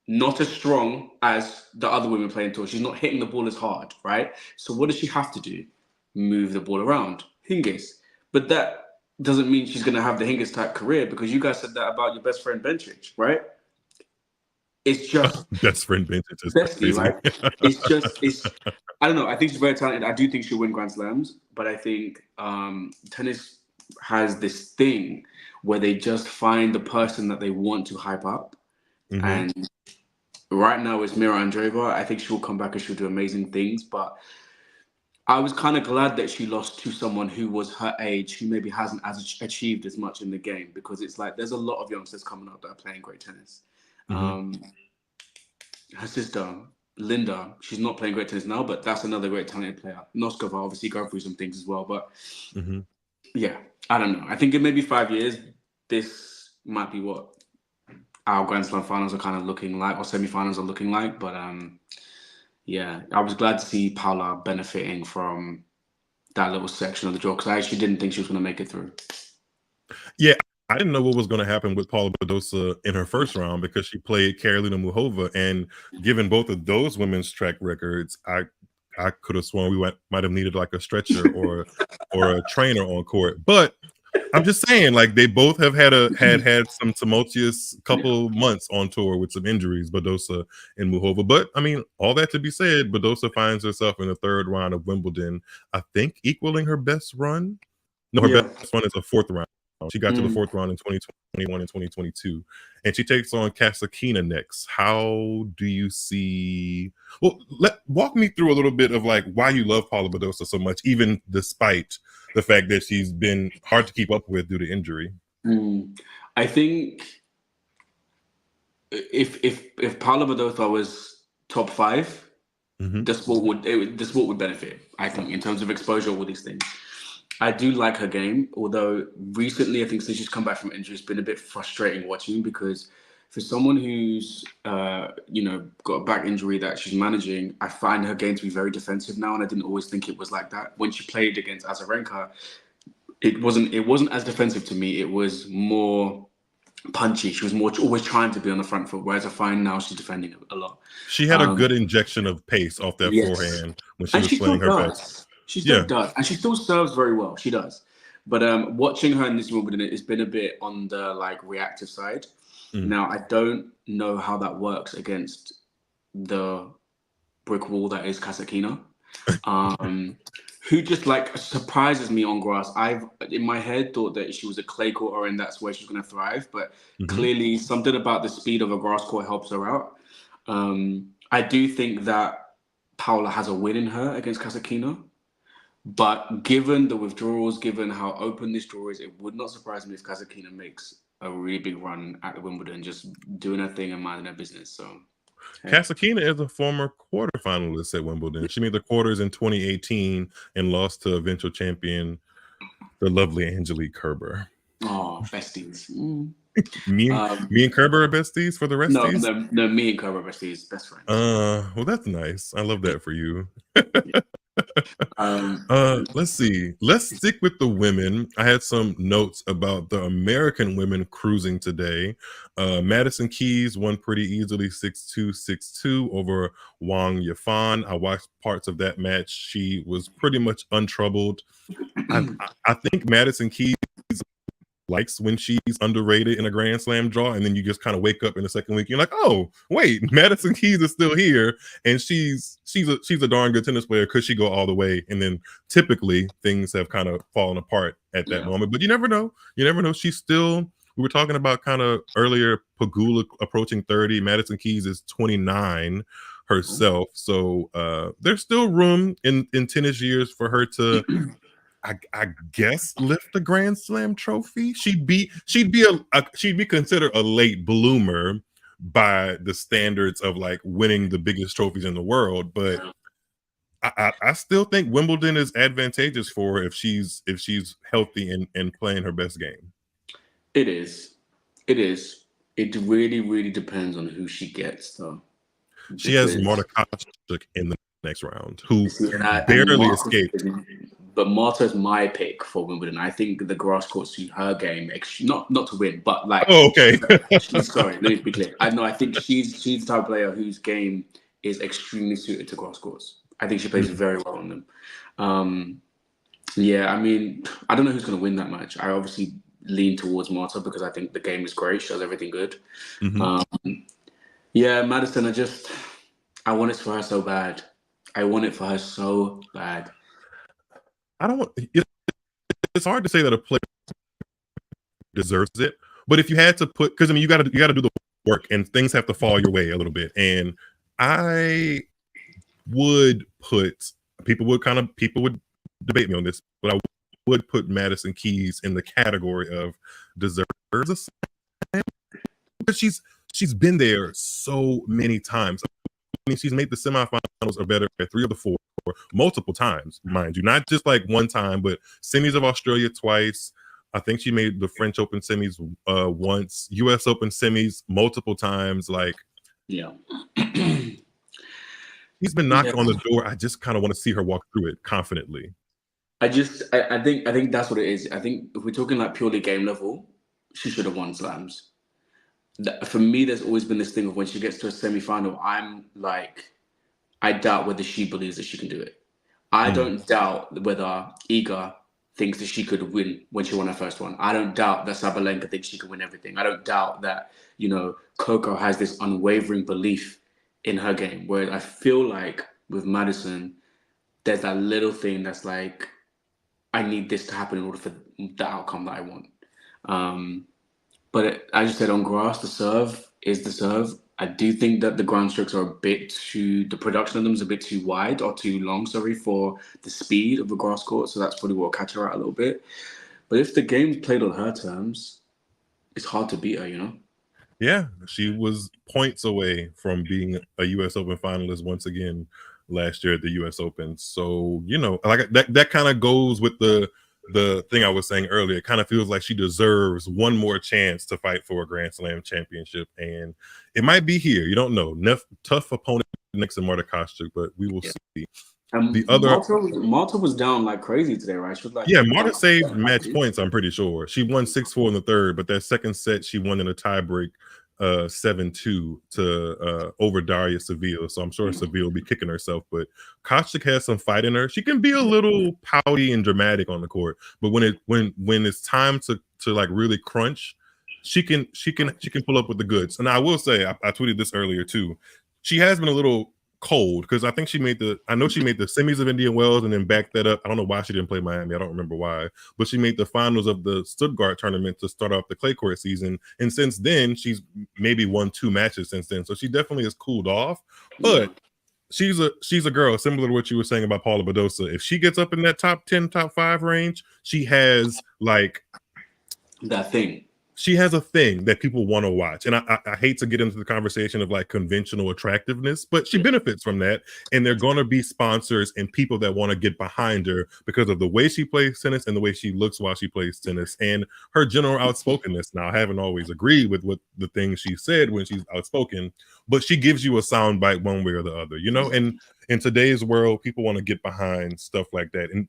not as strong as the other women playing tour. She's not hitting the ball as hard, right? So what does she have to do? Move the ball around. Hingis. But that doesn't mean she's going to have the Hingis type career, because you guys said that about your best friend Bencic, right? It's just best friend Bencic is bestie, right? It's I don't know. I think she's very talented. I do think she'll win Grand Slams, but I think tennis has this thing where they just find the person that they want to hype up. And right now it's Mira Andreeva. I think she'll come back and she'll do amazing things, but I was kind of glad that she lost to someone who was her age, who maybe hasn't achieved as much in the game, because it's like there's a lot of youngsters coming up that are playing great tennis. Her sister, Linda, she's not playing great tennis now, but that's another great talented player. Noskova obviously going through some things as well, but yeah, I don't know. I think in maybe 5 years, this might be what our Grand Slam finals are kind of looking like, or semi-finals are looking like, but Yeah, I was glad to see Paula benefiting from that little section of the draw because I actually didn't think she was going to make it through. Yeah, I didn't know what was going to happen with Paula Badosa in her first round because she played Carolina Muhova, and given both of those women's track records, I could have sworn we might have needed like a stretcher or a trainer on court. But I'm just saying, like they both have had some tumultuous Yeah. couple months on tour with some injuries, Badosa and Muhova. But I mean, all that to be said, Badosa finds herself in the third round of Wimbledon, I think equaling her best run. No, her Yeah. best one is a fourth round. She got to the Mm. fourth round in 2021 and 2022, and she takes on Kasakina next. How do you see? Well, walk me through a little bit of like why you love Paula Badosa so much, even despite the fact that she's been hard to keep up with due to injury. Mm. I think if Paula Badosa was top five, Mm-hmm. the sport would benefit. I think in terms of exposure, all these things. I do like her game, although recently I think since she's come back from injury, it's been a bit frustrating watching because for someone who's got a back injury that she's managing, I find her game to be very defensive now, and I didn't always think it was like that. When she played against Azarenka, it wasn't as defensive to me. It was more punchy. She was more always trying to be on the front foot, whereas I find now she's defending a lot. She had a Um, good injection of pace off that yes, forehand when she and was she still playing her best. does. She still Yeah. does, and she still serves very well. She does. But watching her in this Wimbledon, it's been a bit on the like reactive side. Mm. Now I don't know how that works against the brick wall that is Kasakina, um, who just like surprises me on grass. I've in my head thought that she was a clay court and that's where she's going to thrive, but Mm-hmm. clearly something about the speed of a grass court helps her out. I do think that Paula has a win in her against Kasakina, but given the withdrawals, given how open this draw is, it would not surprise me if Kasakina makes a really big run at the Wimbledon, just doing her thing and minding her business. So, hey. Kasakina is a former quarterfinalist at Wimbledon. She made the quarters in 2018 and lost to eventual champion, the lovely Angelique Kerber. Oh, besties. Mm. Me and Um, me and Kerber are besties for the no, resties. no, no, me and Cobra besties, best friends. Well, that's nice. I love that for you. Um, Let's see. Let's stick with the women. I had some notes about the American women cruising today. Madison Keys won pretty easily 6-2, 6-2 over Wang Yifan. I watched parts of that match. She was pretty much untroubled. I think Madison Keys likes when she's underrated in a Grand Slam draw, and then you just kind of wake up in the second week, you're like, oh wait, Madison Keys is still here, and she's a darn good tennis player. Could she go all the way? And then typically things have kind of fallen apart at that yeah. moment, but you never know. You never know. She's still. We were talking about kind of earlier, Pagula approaching 30. Madison Keys is 29 herself, so there's still room in tennis years for her to I guess lift a Grand Slam trophy. She'd be she'd be considered a late bloomer by the standards of like winning the biggest trophies in the world. But I still think Wimbledon is advantageous for her if she's healthy and playing her best game. It is. It is. It really, really depends on who she gets, though, She has because Marta Kostyuk in the next round, who see, and barely Marta, escaped. but Marta's my pick for Wimbledon. I think the grass court suit her game, not to win, but like Oh, okay. she's sorry. Let me be clear. I think she's the type of player whose game is extremely suited to grass courts. I think she plays very well on them. Yeah, I mean, I don't know who's going to win that match. I obviously lean towards Marta because I think the game is great. She does everything good. Mhm. Yeah, Madison, I want it for her so bad. I want it for her so bad. I don't. It's hard to say that a player deserves it, but if you had to put, because I mean, you got to do the work, and things have to fall your way a little bit. And I would put people would debate me on this, but I would put Madison Keys in the category of deserves a slam because she's been there so many times. I mean, she's made the semifinals or better at 3 of the 4 multiple times, mind you, not just like one time, but semis of Australia twice. I think she made the French Open semis once, U.S. Open semis multiple times. Like, Yeah. He's been Yeah. knocking on the door. I just kind of want to see her walk through it confidently. I think that's what it is. I think if we're talking like purely game level, she should have won slams. For me, there's always been this thing of when she gets to a semi final, I'm like, I doubt whether she believes that she can do it. I Mm. don't doubt whether Iga thinks that she could win when she won her first one. I don't doubt that Sabalenka thinks she can win everything. I don't doubt that, Coco has this unwavering belief in her game. Whereas I feel like with Madison, there's that little thing that's like, I need this to happen in order for the outcome that I want. But as you said, on grass, the serve is the serve. I do think that the ground strokes are a bit too, the production of them is a bit too wide or too long, sorry, for the speed of the grass court. So that's probably what will catch her out a little bit. But if the game's played on her terms, it's hard to beat her. Yeah, she was points away from being a US Open finalist once again last year at the US Open. So, like that kind of goes with the thing I was saying earlier. It kind of feels like she deserves one more chance to fight for a Grand Slam championship. And it might be here. You don't know. Tough opponent next to Marta Kostyuk, but we will see. The other Malta was down like crazy today, right? She was like, Yeah, Marta saved match points, I'm pretty sure. She won 6-4 in the third, but that second set she won in a tiebreak 7-2 to over Daria Seville. So I'm sure Seville will be kicking herself. But Kostyuk has some fight in her. She can be a little pouty and dramatic on the court, but when it's time to like really crunch, she can pull up with the goods. And I will say, I tweeted this earlier too. She has been a little cold because I think she made the semis of Indian Wells and then backed that up. I don't know why she didn't play Miami. I don't remember why, but she made the finals of the Stuttgart tournament to start off the clay court season. And since then, she's maybe won 2 matches since then. So she definitely has cooled off. But she's a girl, similar to what you were saying about Paula Badosa. If she gets up in that top 10, top 5 range, she has like that thing. She has a thing that people want to watch. And I hate to get into the conversation of like conventional attractiveness, but she benefits from that. And they're going to be sponsors and people that want to get behind her because of the way she plays tennis and the way she looks while she plays tennis and her general outspokenness. Now, I haven't always agreed with what the things she said when she's outspoken, but she gives you a soundbite one way or the other, And in today's world, people want to get behind stuff like that. And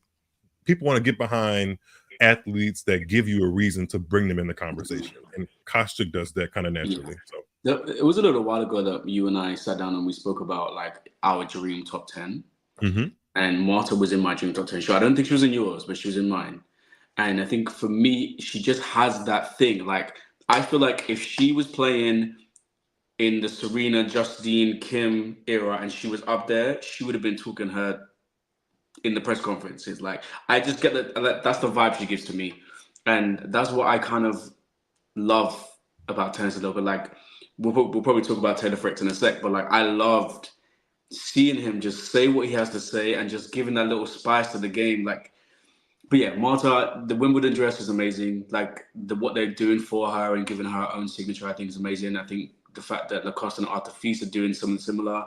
people want to get behind athletes that give you a reason to bring them in the conversation. And Kostyuk does that kind of naturally. So it was a little while ago that you and I sat down and we spoke about like our dream top 10. Mm-hmm. And Marta was in my dream top 10. Sure, I don't think she was in yours, but she was in mine. And I think for me, she just has that thing. Like, I feel like if she was playing in the Serena, Justine, Kim era and she was up there, she would have been talking her in the press conferences. Like, I just get that's the vibe she gives to me. And that's what I kind of love about tennis a little bit. Like, we'll probably talk about Taylor Fritz in a sec, but like, I loved seeing him just say what he has to say and just giving that little spice to the game. Like, but yeah, Marta, the Wimbledon dress is amazing. Like, what they're doing for her and giving her own signature, I think is amazing. I think the fact that Lacoste and Artifice are doing something similar,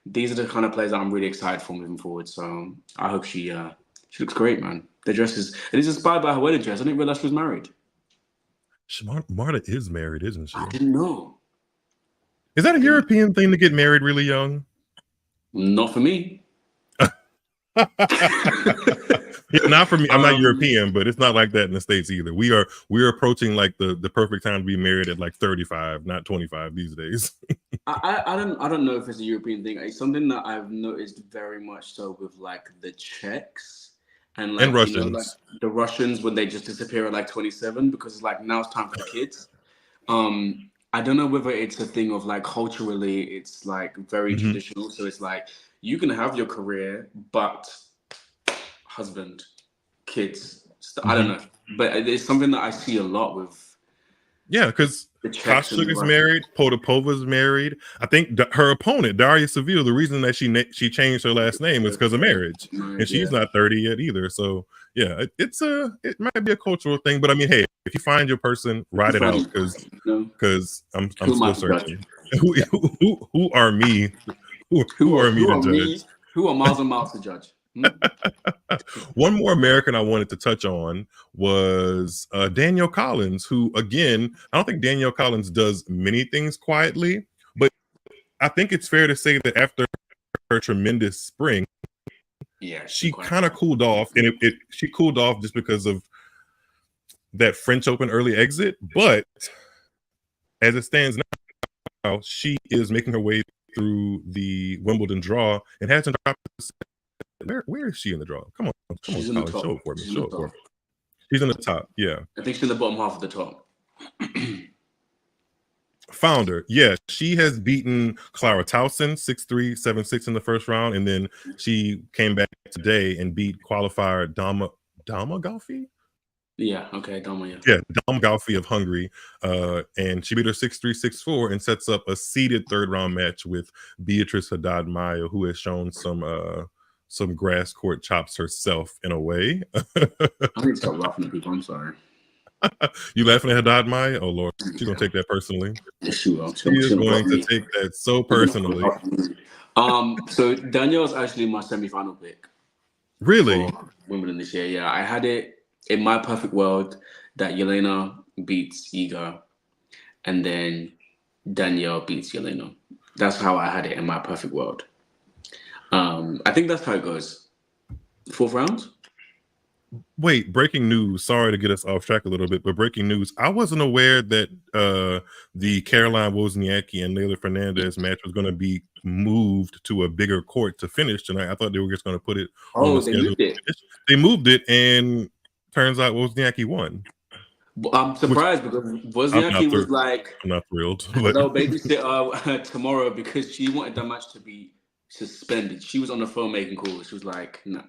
these are the kind of players that I'm really excited for moving forward. So I hope she looks great, man. The dress is inspired by her wedding dress. I didn't realize she was married. Marta is married, isn't she? I didn't know. Is that a European thing to get married really young? Not for me. Not for me. I'm not European, but it's not like that in the States either. We're approaching like the perfect time to be married at like 35, not 25 these days. I don't know if it's a European thing. It's something that I've noticed very much so with like the Czechs and like Russians. like the Russians when they just disappear at like 27 because it's like now it's time for the kids. I don't know whether it's a thing of like culturally it's like very traditional. So it's like you can have your career, but husband, kids. I don't know, but it's something that I see a lot with. Yeah, because Kostyuk is married, Potapova is married. I think her opponent, Daria Seville, the reason that she changed her last name is because of marriage, and she's not 30 yet either. So yeah, it might be a cultural thing, but I mean, hey, if you find your person, ride it out because I'm still searching. Who are me? Who are me to judge? Who are Myles Miles to judge? One more American I wanted to touch on was Danielle Collins, who, again, I don't think Danielle Collins does many things quietly, but I think it's fair to say that after her tremendous spring, Yeah, she kind of cooled off, and she cooled off just because of that French Open early exit. But as it stands now, she is making her way through the Wimbledon draw and hasn't dropped. Where is she in the draw? Come on, she's in the Colin, top. show it for me. She's Show in it the for top. me. She's in the top. Yeah, I think she's in the bottom half of the top. Founder. Yeah, she has beaten Clara Towson 6-3, 7-6 in the first round, and then she came back today and beat qualifier Dama Galfi. Yeah, okay, Dama, yeah. Yeah, Dama Galfi of Hungary. And she beat her 6-3, 6-4 and sets up a seeded third round match with Beatrice Haddad Maia, who has shown some grass court chops herself in a way. I need to stop laughing at people. I'm sorry. You laughing at Haddad Maia? Oh Lord, she's gonna take that personally. Yes, she will. She is going to take that so personally. So Danielle's actually my semi-final pick. Really? For Wimbledon this year. Yeah, I had it in my perfect world that Yelena beats Iga, and then Danielle beats Yelena. That's how I had it in my perfect world. I think that's how it goes. 4th round. Wait, breaking news. Sorry to get us off track a little bit, but breaking news. I wasn't aware that the Caroline Wozniacki and Leylah Fernandez match was going to be moved to a bigger court to finish tonight. I thought they were just going to put it on the schedule. Moved it. They moved it, and turns out Wozniacki won. I'm surprised because Wozniacki was like, I'm not thrilled. But I'll babysit tomorrow because she wanted that match to be suspended. She was on the phone making calls. She was like, no.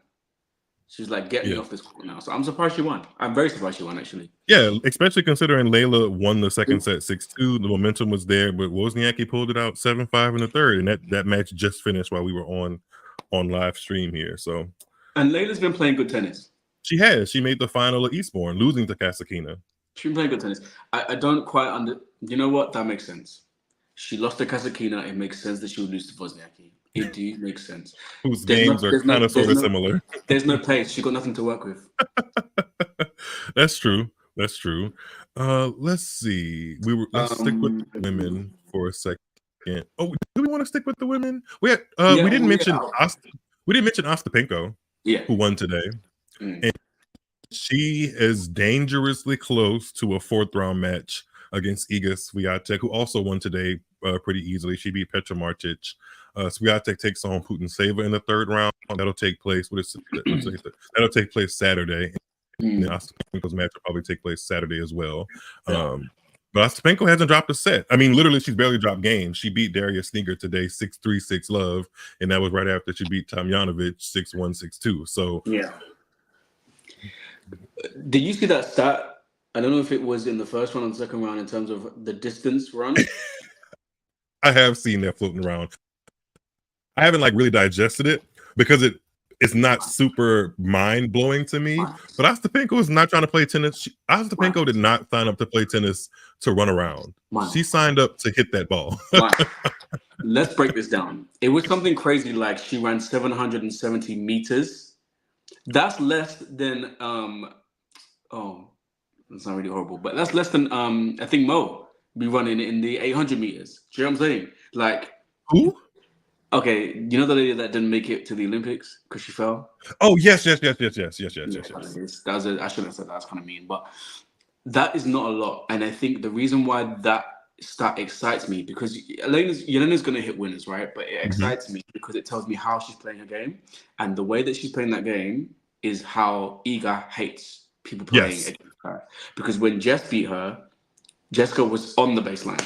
She was like, get me off this court now. So I'm surprised she won. I'm very surprised she won, actually. Yeah, especially considering Leylah won the second set 6-2. The momentum was there, but Wozniacki pulled it out 7-5 in the third, and that match just finished while we were on live stream here. So, and Leylah's been playing good tennis. She has. She made the final at Eastbourne, losing to Kasakina. She's been playing good tennis. I don't quite You know what? That makes sense. She lost to Kasakina. It makes sense that she would lose to Wozniacki. It do make sense. Whose games are kind of sort of similar. There's no pace. She got nothing to work with. That's true. That's true. Let's see. Let's stick with women for a second. Oh, do we want to stick with the women? We didn't mention Ostapenko, who won today. And she is dangerously close to a 4th round match against Iga Swiatek, who also won today pretty easily. She beat Petra Martic. Swiatek takes on Putintseva in the 3rd round. That'll take place. That'll take place Saturday. And then Ostapenko's match will probably take place Saturday as well. But Ostapenko hasn't dropped a set. I mean, literally, she's barely dropped games. She beat Daria Sneaker today 6-3, 6-love, and that was right after she beat Tomljanovic 6-1, 6-2. So yeah. Did you see that stat? I don't know if it was in the first round or the second round in terms of the distance run. I have seen that floating around. I haven't really digested it because it's not super mind blowing to me. But Ostapenko is not trying to play tennis. Ostapenko did not sign up to play tennis to run around. She signed up to hit that ball. Let's break this down. It was something crazy like she ran 770 meters. That's less than that's not really horrible, but that's less than I think Mo be running in the 800 meters. Do you know what I'm saying? Like who? Okay, you know the lady that didn't make it to the Olympics because she fell? Oh, yes. I shouldn't have said that. That's kind of mean, but that is not a lot. And I think the reason why that stat excites me because Yelena's going to hit winners, right? But it excites me because it tells me how she's playing her game, and the way that she's playing that game is how Iga hates people playing against her. Because when Jess beat her, Jessica was on the baseline.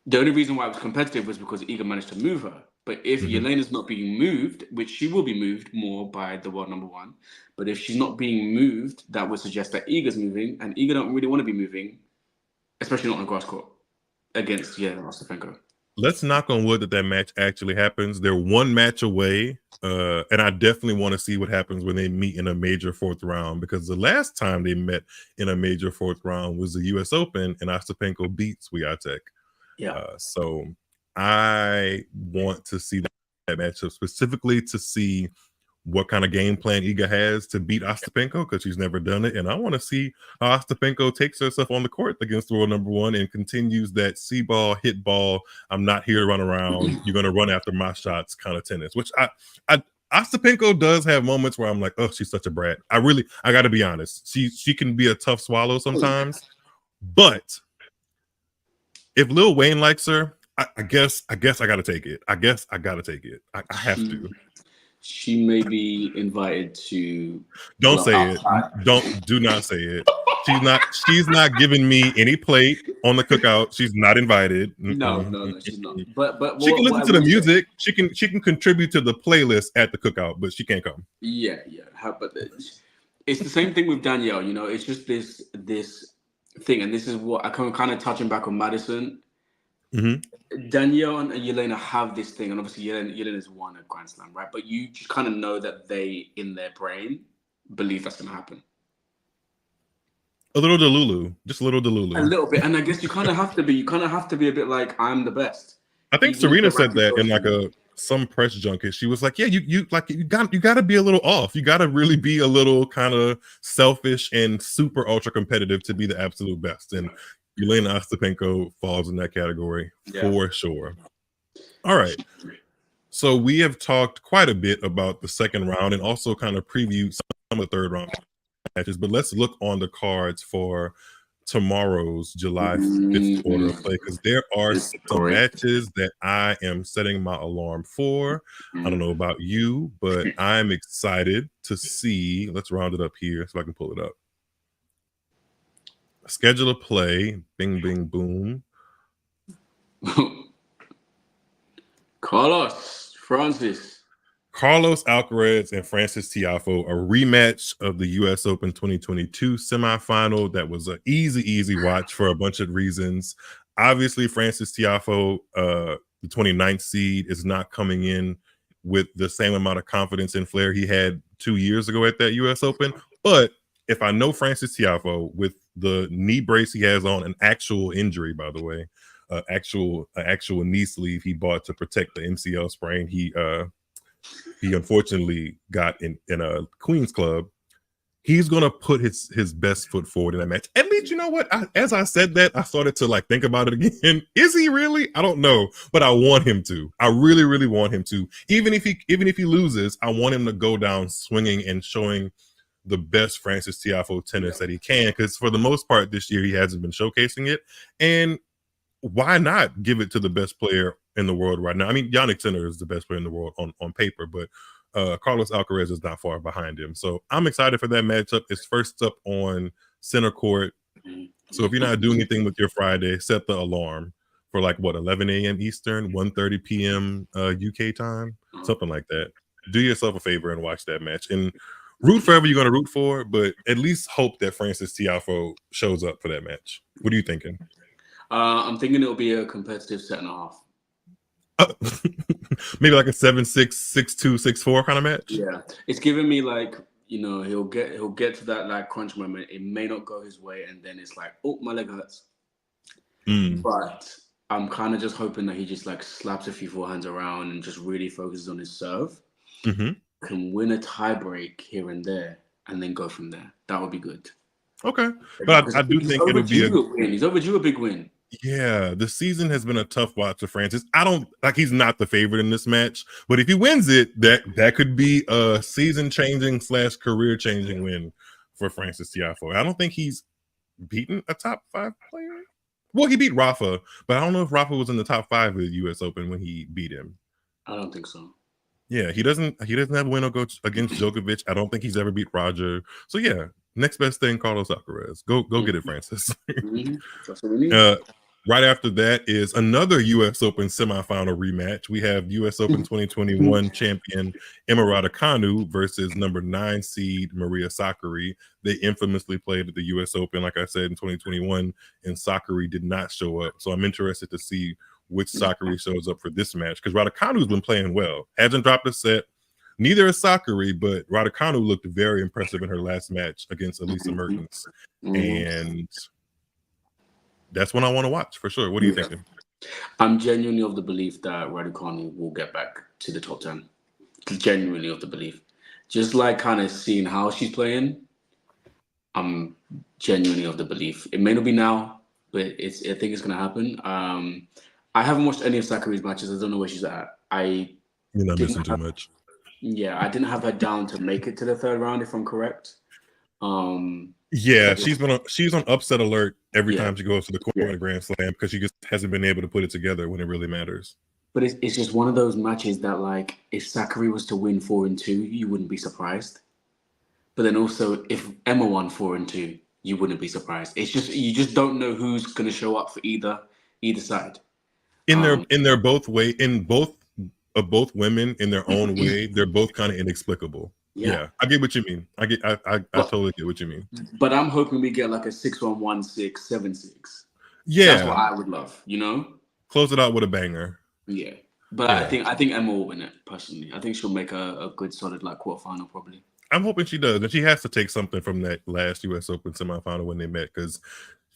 The only reason why it was competitive was because Iga managed to move her. But if Yelena's not being moved, which she will be moved more by the world number 1, but if she's not being moved, that would suggest that Iga's moving, and Iga don't really want to be moving, especially not on grass court against Ostapenko. Let's knock on wood that match actually happens. They're one match away, and I definitely want to see what happens when they meet in a major 4th round, because the last time they met in a major 4th round was the U.S. Open, and Ostapenko beat Swiatek. So I want to see that matchup specifically to see what kind of game plan Iga has to beat Ostapenko, because she's never done it. And I want to see how Ostapenko takes herself on the court against world number one and continues that see ball, hit ball, I'm not here to run around, you're going to run after my shots kind of tennis, which I Ostapenko does have moments where I'm like, oh, she's such a brat. I got to be honest. She can be a tough swallow sometimes, but if Lil Wayne likes her, I guess I got to take it. I got to take it. I have to. She may be invited to Don't go say it. outside. Do not say it. She's not giving me any plate on the cookout. She's not invited. No, she's not. But she can listen what I to the will say, music. She can contribute to the playlist at the cookout, but she can't come. yeah. But it's the same thing with Danielle. You know, it's just this thing, and this is what I kind of touching back on Madison. Danielle and Yelena have this thing, and obviously Yelena's won a Grand Slam, right? But you just kind of know that they, in their brain, believe that's going to happen. A little Delulu, just a little Delulu. A little bit, and I guess you kind of have to be. You kind of have to be a bit like, I'm the best. I think Serena said that in like some press junket. She was like, "Yeah, you got to be a little off. You got to really be a little kind of selfish and super ultra competitive to be the absolute best." And Yelena Ostapenko falls in that category for sure. All right. So we have talked quite a bit about the second round and also kind of previewed some of the third round matches, but let's look on the cards for tomorrow's July 5th order of play, because there are some matches that I am setting my alarm for. I don't know about you, but I'm excited to see. Let's round it up here so I can pull it up. Schedule of play. Bing, bing, boom. Carlos Alcaraz and Francis Tiafoe, a rematch of the U.S. Open 2022 semifinal. That was an easy watch for a bunch of reasons. Obviously, Francis Tiafoe, the 29th seed, is not coming in with the same amount of confidence and flair he had 2 years ago at that U.S. Open. But if I know Francis Tiafoe, with the knee brace he has on, an actual injury, by the way, actual knee sleeve he bought to protect the MCL sprain, he unfortunately got in a Queens Club. He's gonna put his best foot forward in that match. At least, you know what? As I said that, I started to like think about it again. Is he really? I don't know, but I want him to. I really want him to. Even if he loses, I want him to go down swinging and showing the best Francis Tiafoe tennis that he can, because for the most part this year he hasn't been showcasing it. And why not give it to the best player in the world right now? I mean, Jannik Sinner is the best player in the world on paper, but Carlos Alcaraz is not far behind him. So I'm excited for that matchup. It's first up on center court. So if you're not doing anything with your Friday, set the alarm for 11 a.m. Eastern, 1:30 p.m. UK time, something like that. Do yourself a favor and watch that match. And root for whoever you're going to root for, but at least hope that Francis Tiafoe shows up for that match. What are you thinking? I'm thinking it'll be a competitive 7.5. Maybe like a 7-6, 6-2, 6-4 kind of match. Yeah, it's giving me he'll get to that crunch moment. It may not go his way, and then it's like, oh, my leg hurts. But I'm kind of just hoping that he just slaps a few forehands around and just really focuses on his serve. Can win a tiebreak here and there, and then go from there. That would be good. Okay, but I do think it'll be a win. He's overdue a big win. Yeah, the season has been a tough watch for Francis. I don't he's not the favorite in this match, but if he wins it, that could be a season-changing / career-changing win for Francis Tiafoe. I don't think he's beaten a top 5 player. Well, he beat Rafa, but I don't know if Rafa was in the top 5 of the U.S. Open when he beat him. I don't think so. Yeah, he doesn't have a win against Djokovic. I don't think he's ever beat Roger. So yeah, next best thing, Carlos Alcaraz. Go get it, Francis. That's what we need. Right after that is another U.S. Open semifinal rematch. We have U.S. Open 2021 champion Emma Raducanu versus number 9 seed Maria Sakkari. They infamously played at the U.S. Open, like I said, in 2021, and Sakkari did not show up. So I'm interested to see which Sakkari shows up for this match, because Raducanu's been playing well. Hasn't dropped a set. Neither is Sakkari, but Raducanu looked very impressive in her last match against Elisa Mertens. And that's one I want to watch for sure. What are you thinking? I'm genuinely of the belief that Raducanu will get back to the top 10. Genuinely of the belief. just like kind of seeing how she's playing, I'm genuinely of the belief it may not be now, but I think it's gonna happen. I haven't watched any of Sakuri's matches. I don't know where she's at. I You're not didn't missing too have, much. yeah, I didn't have her down to make it to the third round, if I'm correct. Yeah, But she's on upset alert every yeah, time she goes to the court yeah. in a Grand Slam because she just hasn't been able to put it together when it really matters. But it's just one of those matches that, like, if Sakuri was to win 4-2, you wouldn't be surprised. But then also, if Emma won 4-2, you wouldn't be surprised. It's just you just don't know who's going to show up for either side. In their both way in both women in their own way, they're both kind of inexplicable. Yeah, Yeah, I get what you mean. I but totally get what you mean. but I'm hoping we get like a 6-1, 6, 7-6. That's Yeah, what I would love, you know? close it out with a banger. Yeah. But I Yeah, think Emma will win it personally. I think she'll make a good solid like quarterfinal probably. I'm hoping she does, and she has to take something from that last U.S. Open semifinal when they met because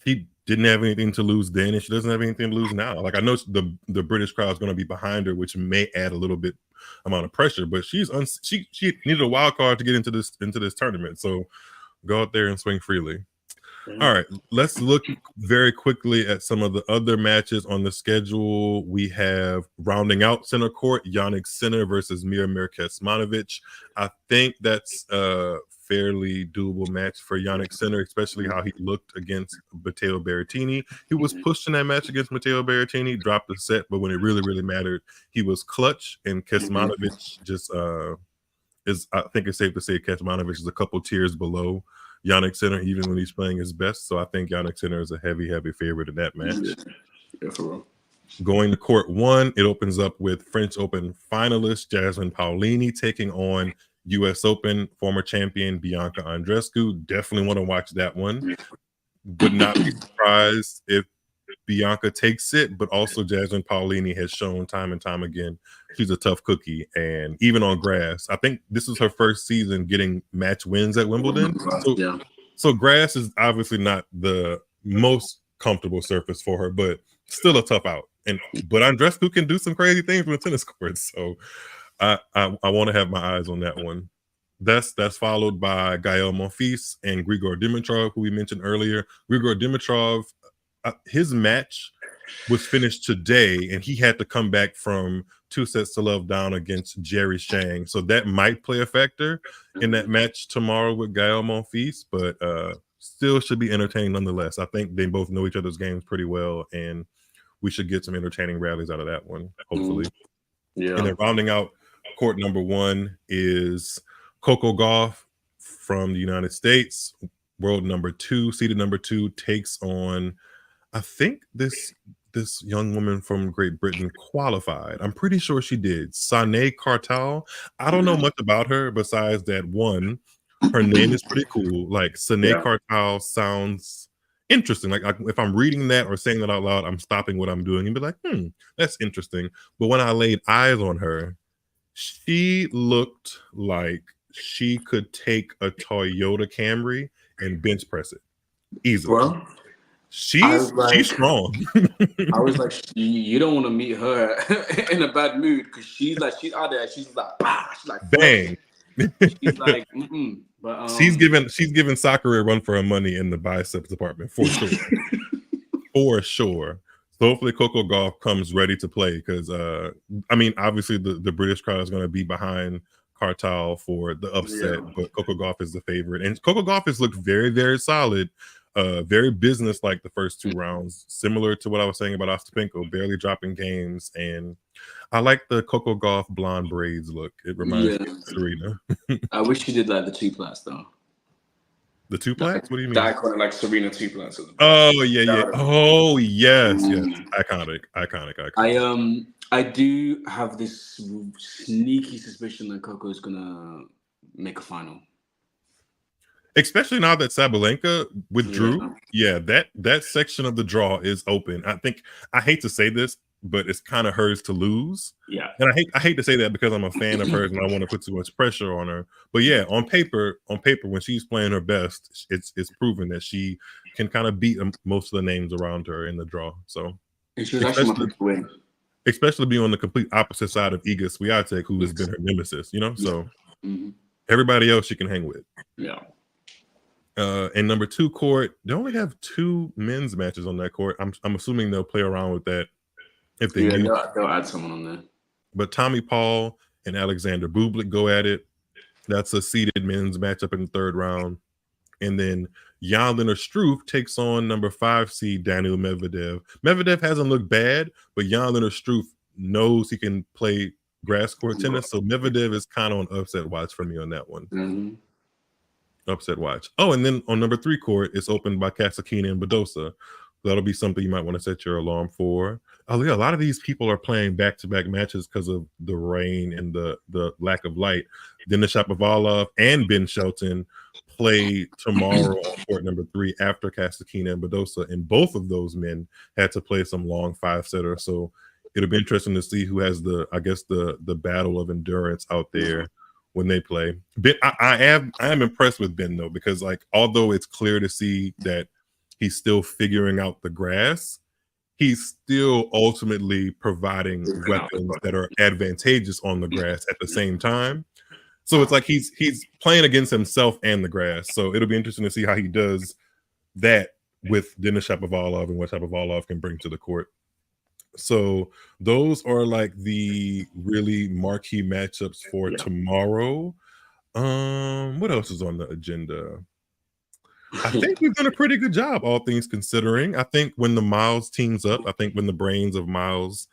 she didn't have anything to lose then, and she doesn't have anything to lose now. Like I know the British crowd is going to be behind her, which may add a little bit amount of pressure, but she needed a wild card to get into this tournament. So go out there and swing freely. All right, let's look very quickly at some of the other matches on the schedule. We have rounding out center court, Yannick Sinner versus Miomir Kecmanovic. I think that's a fairly doable match for Yannick Sinner, especially how he looked against Matteo Berrettini. He was pushed in that match against Matteo Berrettini, dropped the set, but when it really, really mattered, he was clutch, and Kecmanovic just I think it's safe to say Kecmanovic is a couple tiers below Yannick Sinner, even when he's playing his best. So I think Yannick Sinner is a heavy favorite in that match. Yeah, for real. Going to court one, it opens up with French Open finalist Jasmine Paolini taking on U.S. Open former champion Bianca Andreescu. Definitely want to watch that one. Would not be surprised if Bianca takes it, but also Jasmine Paolini has shown time and time again she's a tough cookie, and even on grass. I think this is her first season getting match wins at Wimbledon. So grass is obviously not the most comfortable surface for her, but still a tough out. But Andreescu can do some crazy things with the tennis courts, so I want to have my eyes on that one. That's followed by Gael Monfils and Grigor Dimitrov, who we mentioned earlier. Grigor Dimitrov, his match was finished today, and he had to come back from 2-0 down against Jerry Shang. So that might play a factor in that match tomorrow with Gael Monfils, but still should be entertaining nonetheless. I think they both know each other's games pretty well, and we should get some entertaining rallies out of that one, hopefully. Yeah. And then rounding out court number one is Coco Gauff from the United States, world number two, seeded number two, takes on, I think this young woman from Great Britain qualified. I'm pretty sure she did. Sane Kartal. I don't know much about her besides that one. Her name is pretty cool. Like Sane Kartal sounds interesting. Like if I'm reading that or saying that out loud, I'm stopping what I'm doing and be like, that's interesting. But when I laid eyes on her, she looked like she could take a Toyota Camry and bench press it easily. Bro, She's strong. I was like, you don't want to meet her in a bad mood because she's out there. She's like, bah, she's like, bang. She's like, but she's giving Sakura a run for her money in the biceps department for sure, for sure. So hopefully Coco Gauff comes ready to play because I mean obviously the British crowd is going to be behind Kartal for the upset, but Coco Gauff is the favorite, and Coco Gauff has looked very, very solid. Very business like the first two rounds, similar to what I was saying about Ostapenko, barely dropping games. And I like the Coco Gauff blonde braids look. It reminds me of Serena. I wish she did like the two plats though. The two plats? What do you mean? That iconic like Serena two plats. Oh yeah. Oh yes. Iconic. I do have this sneaky suspicion that Coco is gonna make a final. Especially now that Sabalenka withdrew. Yeah, that section of the draw is open. I hate to say this, but it's kind of hers to lose. Yeah. And I hate to say that because I'm a fan of hers and I want to put too much pressure on her. But yeah, on paper, when she's playing her best, it's proven that she can kind of beat most of the names around her in the draw. So and she was actually my win. Especially being on the complete opposite side of Iga Swiatek, who has been her nemesis, you know? So Everybody else she can hang with. Yeah. And number 2 court, they only have 2 men's matches on that court. I'm assuming they'll play around with that if they Yeah, need. they'll add someone on there. But Tommy Paul and Alexander Bublik go at it. That's a seeded men's matchup in the 3rd round. And then Jan Leonard Struff takes on number 5 seed Daniil Medvedev. Medvedev hasn't looked bad, but Jan Leonard Struff knows he can play grass court tennis. So Medvedev is kind of on upset watch for me on that one. Mm-hmm. Upset watch. Oh, and then on number 3 court, it's opened by Kasatkina and Badosa. That'll be something you might want to set your alarm for. Oh yeah, a lot of these people are playing back-to-back matches because of the rain and the lack of light. Denis Shapovalov and Ben Shelton play tomorrow on court number 3 after Kasatkina and Badosa, and both of those men had to play some long 5-setter. So it'll be interesting to see who has the battle of endurance out there when they play. Ben, I am impressed with Ben though, because like although it's clear to see that he's still figuring out the grass, he's still ultimately providing weapons that are advantageous on the grass at the same time. So it's like he's playing against himself and the grass. So it'll be interesting to see how he does that with Denis Shapovalov and what Shapovalov can bring to the court. So those are like the really marquee matchups for tomorrow. What else is on the agenda? I think we've done a pretty good job, all things considering. I think when the Miles teams up, I think when the brains of Miles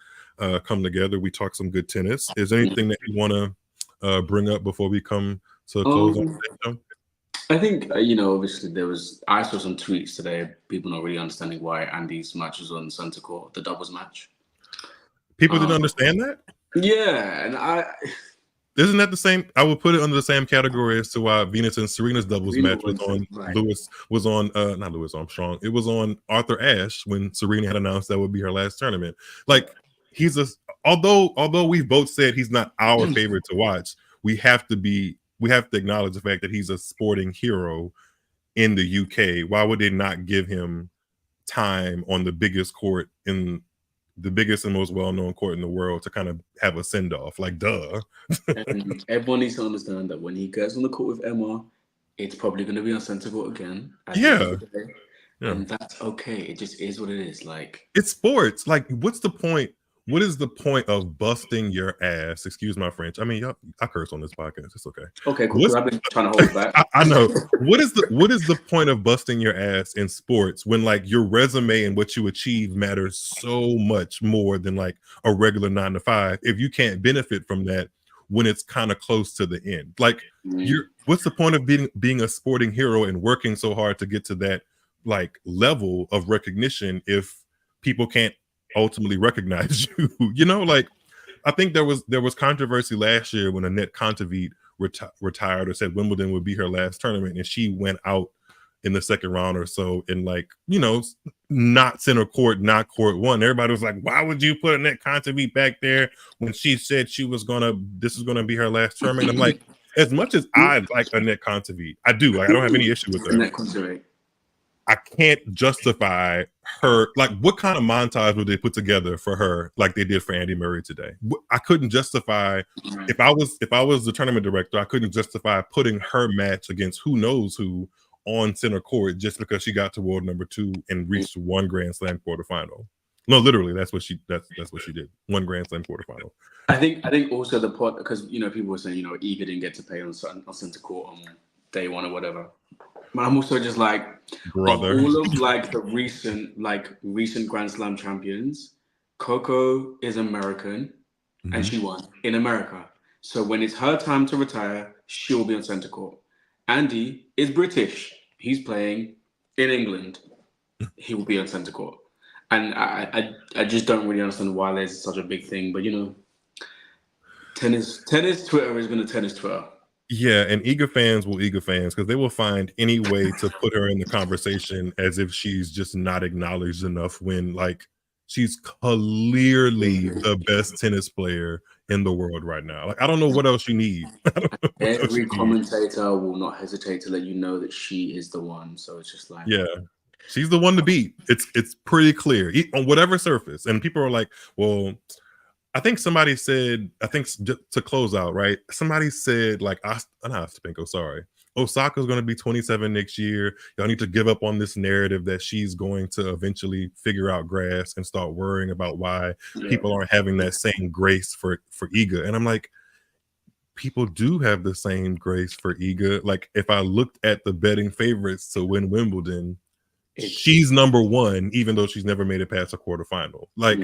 come together, we talk some good tennis. Is there anything that you want to bring up before we come to a close on the show? I think, obviously I saw some tweets today, people not really understanding why Andy's match was on center court, the doubles match. People didn't understand that? Yeah, and isn't that the same? I would put it under the same category as to why Venus and Serena's doubles match was on not Louis Armstrong. It was on Arthur Ashe when Serena had announced that would be her last tournament. Like although we've both said he's not our favorite to watch, we have to acknowledge the fact that he's a sporting hero in the UK. Why would they not give him time on the biggest court in the biggest and most well-known court in the world to kind of have a send-off? Like, duh. And everyone needs to understand that when he gets on the court with Emma, it's probably going to be on center court again. Yeah. And that's okay. It just is what it is. Like, it's sports. Like, what's the point? What is the point of busting your ass? Excuse my French. I mean, I curse on this podcast. It's okay. Okay, cool. I've been trying to hold it back. I know. What is the point of busting your ass in sports when like your resume and what you achieve matters so much more than like a regular 9 to 5 if you can't benefit from that when it's kind of close to the end? Like, what's the point of being a sporting hero and working so hard to get to that like level of recognition if people can't ultimately recognize you? Like I think there was controversy last year when Annette Kontaveit retired or said Wimbledon would be her last tournament, and she went out in the second round or so in like not center court, not court one. Everybody was like, why would you put Annette Kontaveit back there when she said this was gonna be her last tournament? I'm like, as much as I like Annette Kontaveit, I do. Like, I don't have any issue with her. I can't justify her. Like, what kind of montage would they put together for her like they did for Andy Murray today? I couldn't justify, if I was the tournament director, I couldn't justify putting her match against who knows who on center court just because she got to world number 2 and reached one Grand Slam quarterfinal. No, literally, that's what she did. One Grand Slam quarterfinal. I think also the part, because people were saying Iga didn't get to play on center court on day 1 or whatever. But I'm also just like, brother, of all of like the recent Grand Slam champions, Coco is American, and she won in America. So when it's her time to retire, she'll be on center court. Andy is British. He's playing in England. He will be on center court. And I just don't really understand why there's such a big thing. But tennis Twitter is going to tennis Twitter. Yeah, and Iga fans will Iga fans because they will find any way to put her in the conversation as if she's just not acknowledged enough when like she's clearly the best tennis player in the world right now. Like, I don't know what else you need. Every commentator will not hesitate to let you know that she is the one. So it's just like, yeah, she's the one to beat. It's pretty clear on whatever surface. And people are like, well, I think somebody said, to close out, right? Somebody said, like, not Ostapenko, sorry. Osaka's going to be 27 next year. Y'all need to give up on this narrative that she's going to eventually figure out grass and start worrying about why people aren't having that same grace for Iga. And I'm like, people do have the same grace for Iga. Like, if I looked at the betting favorites to win Wimbledon, she's number one, even though she's never made it past a quarterfinal. Like,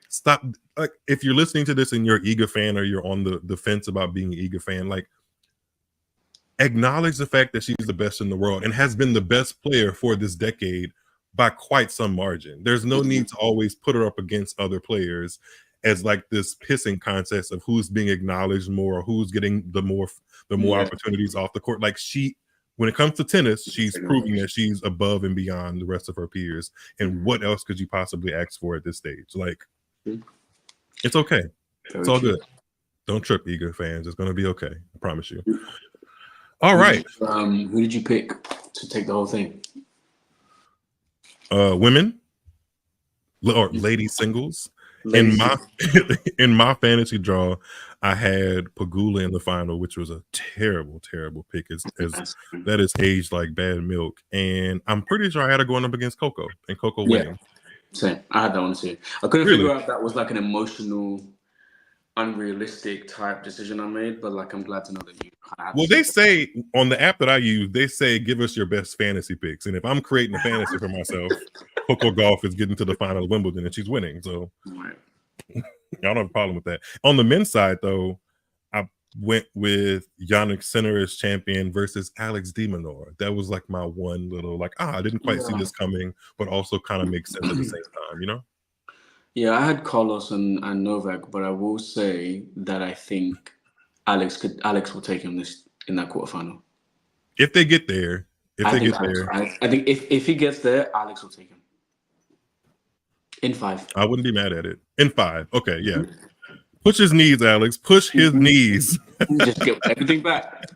stop. Like, if you're listening to this and you're an Iga fan, or you're on the fence about being an Iga fan, like, acknowledge the fact that she's the best in the world and has been the best player for this decade by quite some margin. There's no need to always put her up against other players as like this pissing contest of who's being acknowledged more, or who's getting the more opportunities off the court. Like, when it comes to tennis, she's proving that she's above and beyond the rest of her peers. And what else could you possibly ask for at this stage? Like, it's okay. It's all good. Don't trip, Iga fans. It's going to be okay. I promise you. All right. Who did you pick to take the whole thing? Women or lady singles. In my fantasy draw, I had Pagula in the final, which was a terrible, terrible pick. That is aged like bad milk. And I'm pretty sure I had her going up against Coco, and Coco winning. Same. I had that one too. I couldn't figure out if that was like an emotional, unrealistic type decision I made, but like, I'm glad to know that you had. Well, they say on the app that I use, they say give us your best fantasy picks, and if I'm creating a fantasy for myself, Coco Gauff is getting to the final of Wimbledon and she's winning, so I don't have a problem with that. On the men's side, though, I went with Yannick Sinner as champion versus Alex de Minaur. That was like my one little like, I didn't quite see this coming, but also kind of makes sense at the same time, you know? Yeah, I had Carlos and Novak, but I will say that I think Alex will take him in that quarterfinal. If they get there. I think if he gets there, Alex will take him. In 5. I wouldn't be mad at it. In 5. Okay, yeah. Push his knees, Alex. Push his knees. Just get everything back.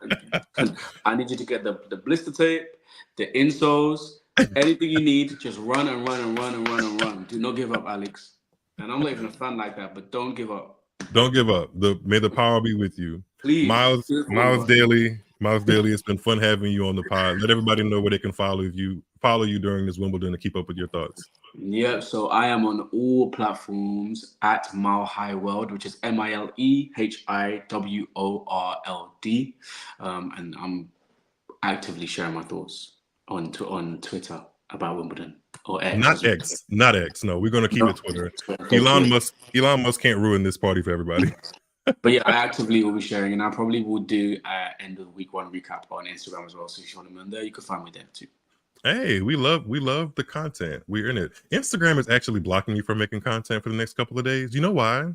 I need you to get the blister tape, the insoles, anything you need. Just run and run and run and run and run. Do not give up, Alex. And I'm not even a fan like that, but don't give up. Don't give up. May the power be with you. Please. Myles Daly, it's been fun having you on the pod. Let everybody know where they can follow you during this Wimbledon to keep up with your thoughts. Yeah, so I am on all platforms at Mile High World, which is MILEHIWORLD. And I'm actively sharing my thoughts on Twitter about Wimbledon. Or X. Not X. No, we're going to keep it Twitter. Elon Musk can't ruin this party for everybody. But yeah, I actively will be sharing, and I probably will do end of week 1 recap on Instagram as well. So if you want to be on there, you can find me there too. Hey, we love the content. We're in it. Instagram is actually blocking you from making content for the next couple of days. You know why?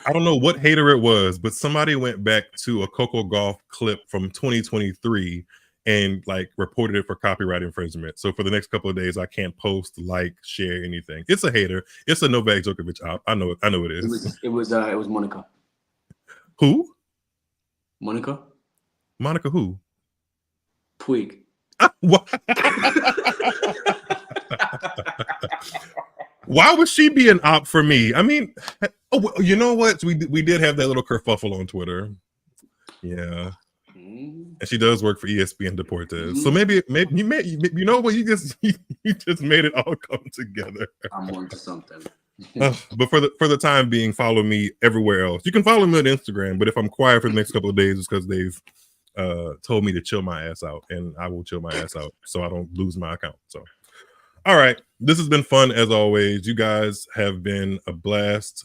I don't know what hater it was, but somebody went back to a Coco Gauff clip from 2023 and like reported it for copyright infringement. So for the next couple of days, I can't post, like, share anything. It's a hater. It's a Novak Djokovic op. I know it is. It was Monica. Who? Monica who? Puig. Why would she be an op for me? I mean, you know what? We did have that little kerfuffle on Twitter. Yeah. And she does work for ESPN Deportes. So maybe you know what, you just made it all come together. I'm on to something. But for the time being, follow me everywhere else. You can follow me on Instagram, but if I'm quiet for the next couple of days, it's because they've told me to chill my ass out, and I will chill my ass out so I don't lose my account. So, all right, this has been fun as always. You guys have been a blast.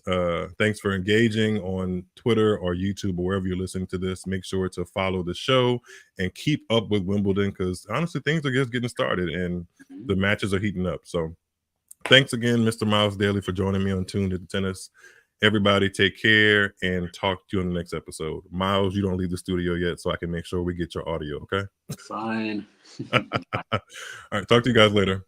Thanks for engaging on Twitter or YouTube or wherever you're listening to this. Make sure to follow the show and keep up with Wimbledon, because honestly, things are just getting started and the matches are heating up. So thanks again, Mr. Myles Daly, for joining me on Tuned to the Tennis. Everybody take care, and talk to you on the next episode. Myles, you don't leave the studio yet, so I can make sure we get your audio, okay? Fine. All right, talk to you guys later.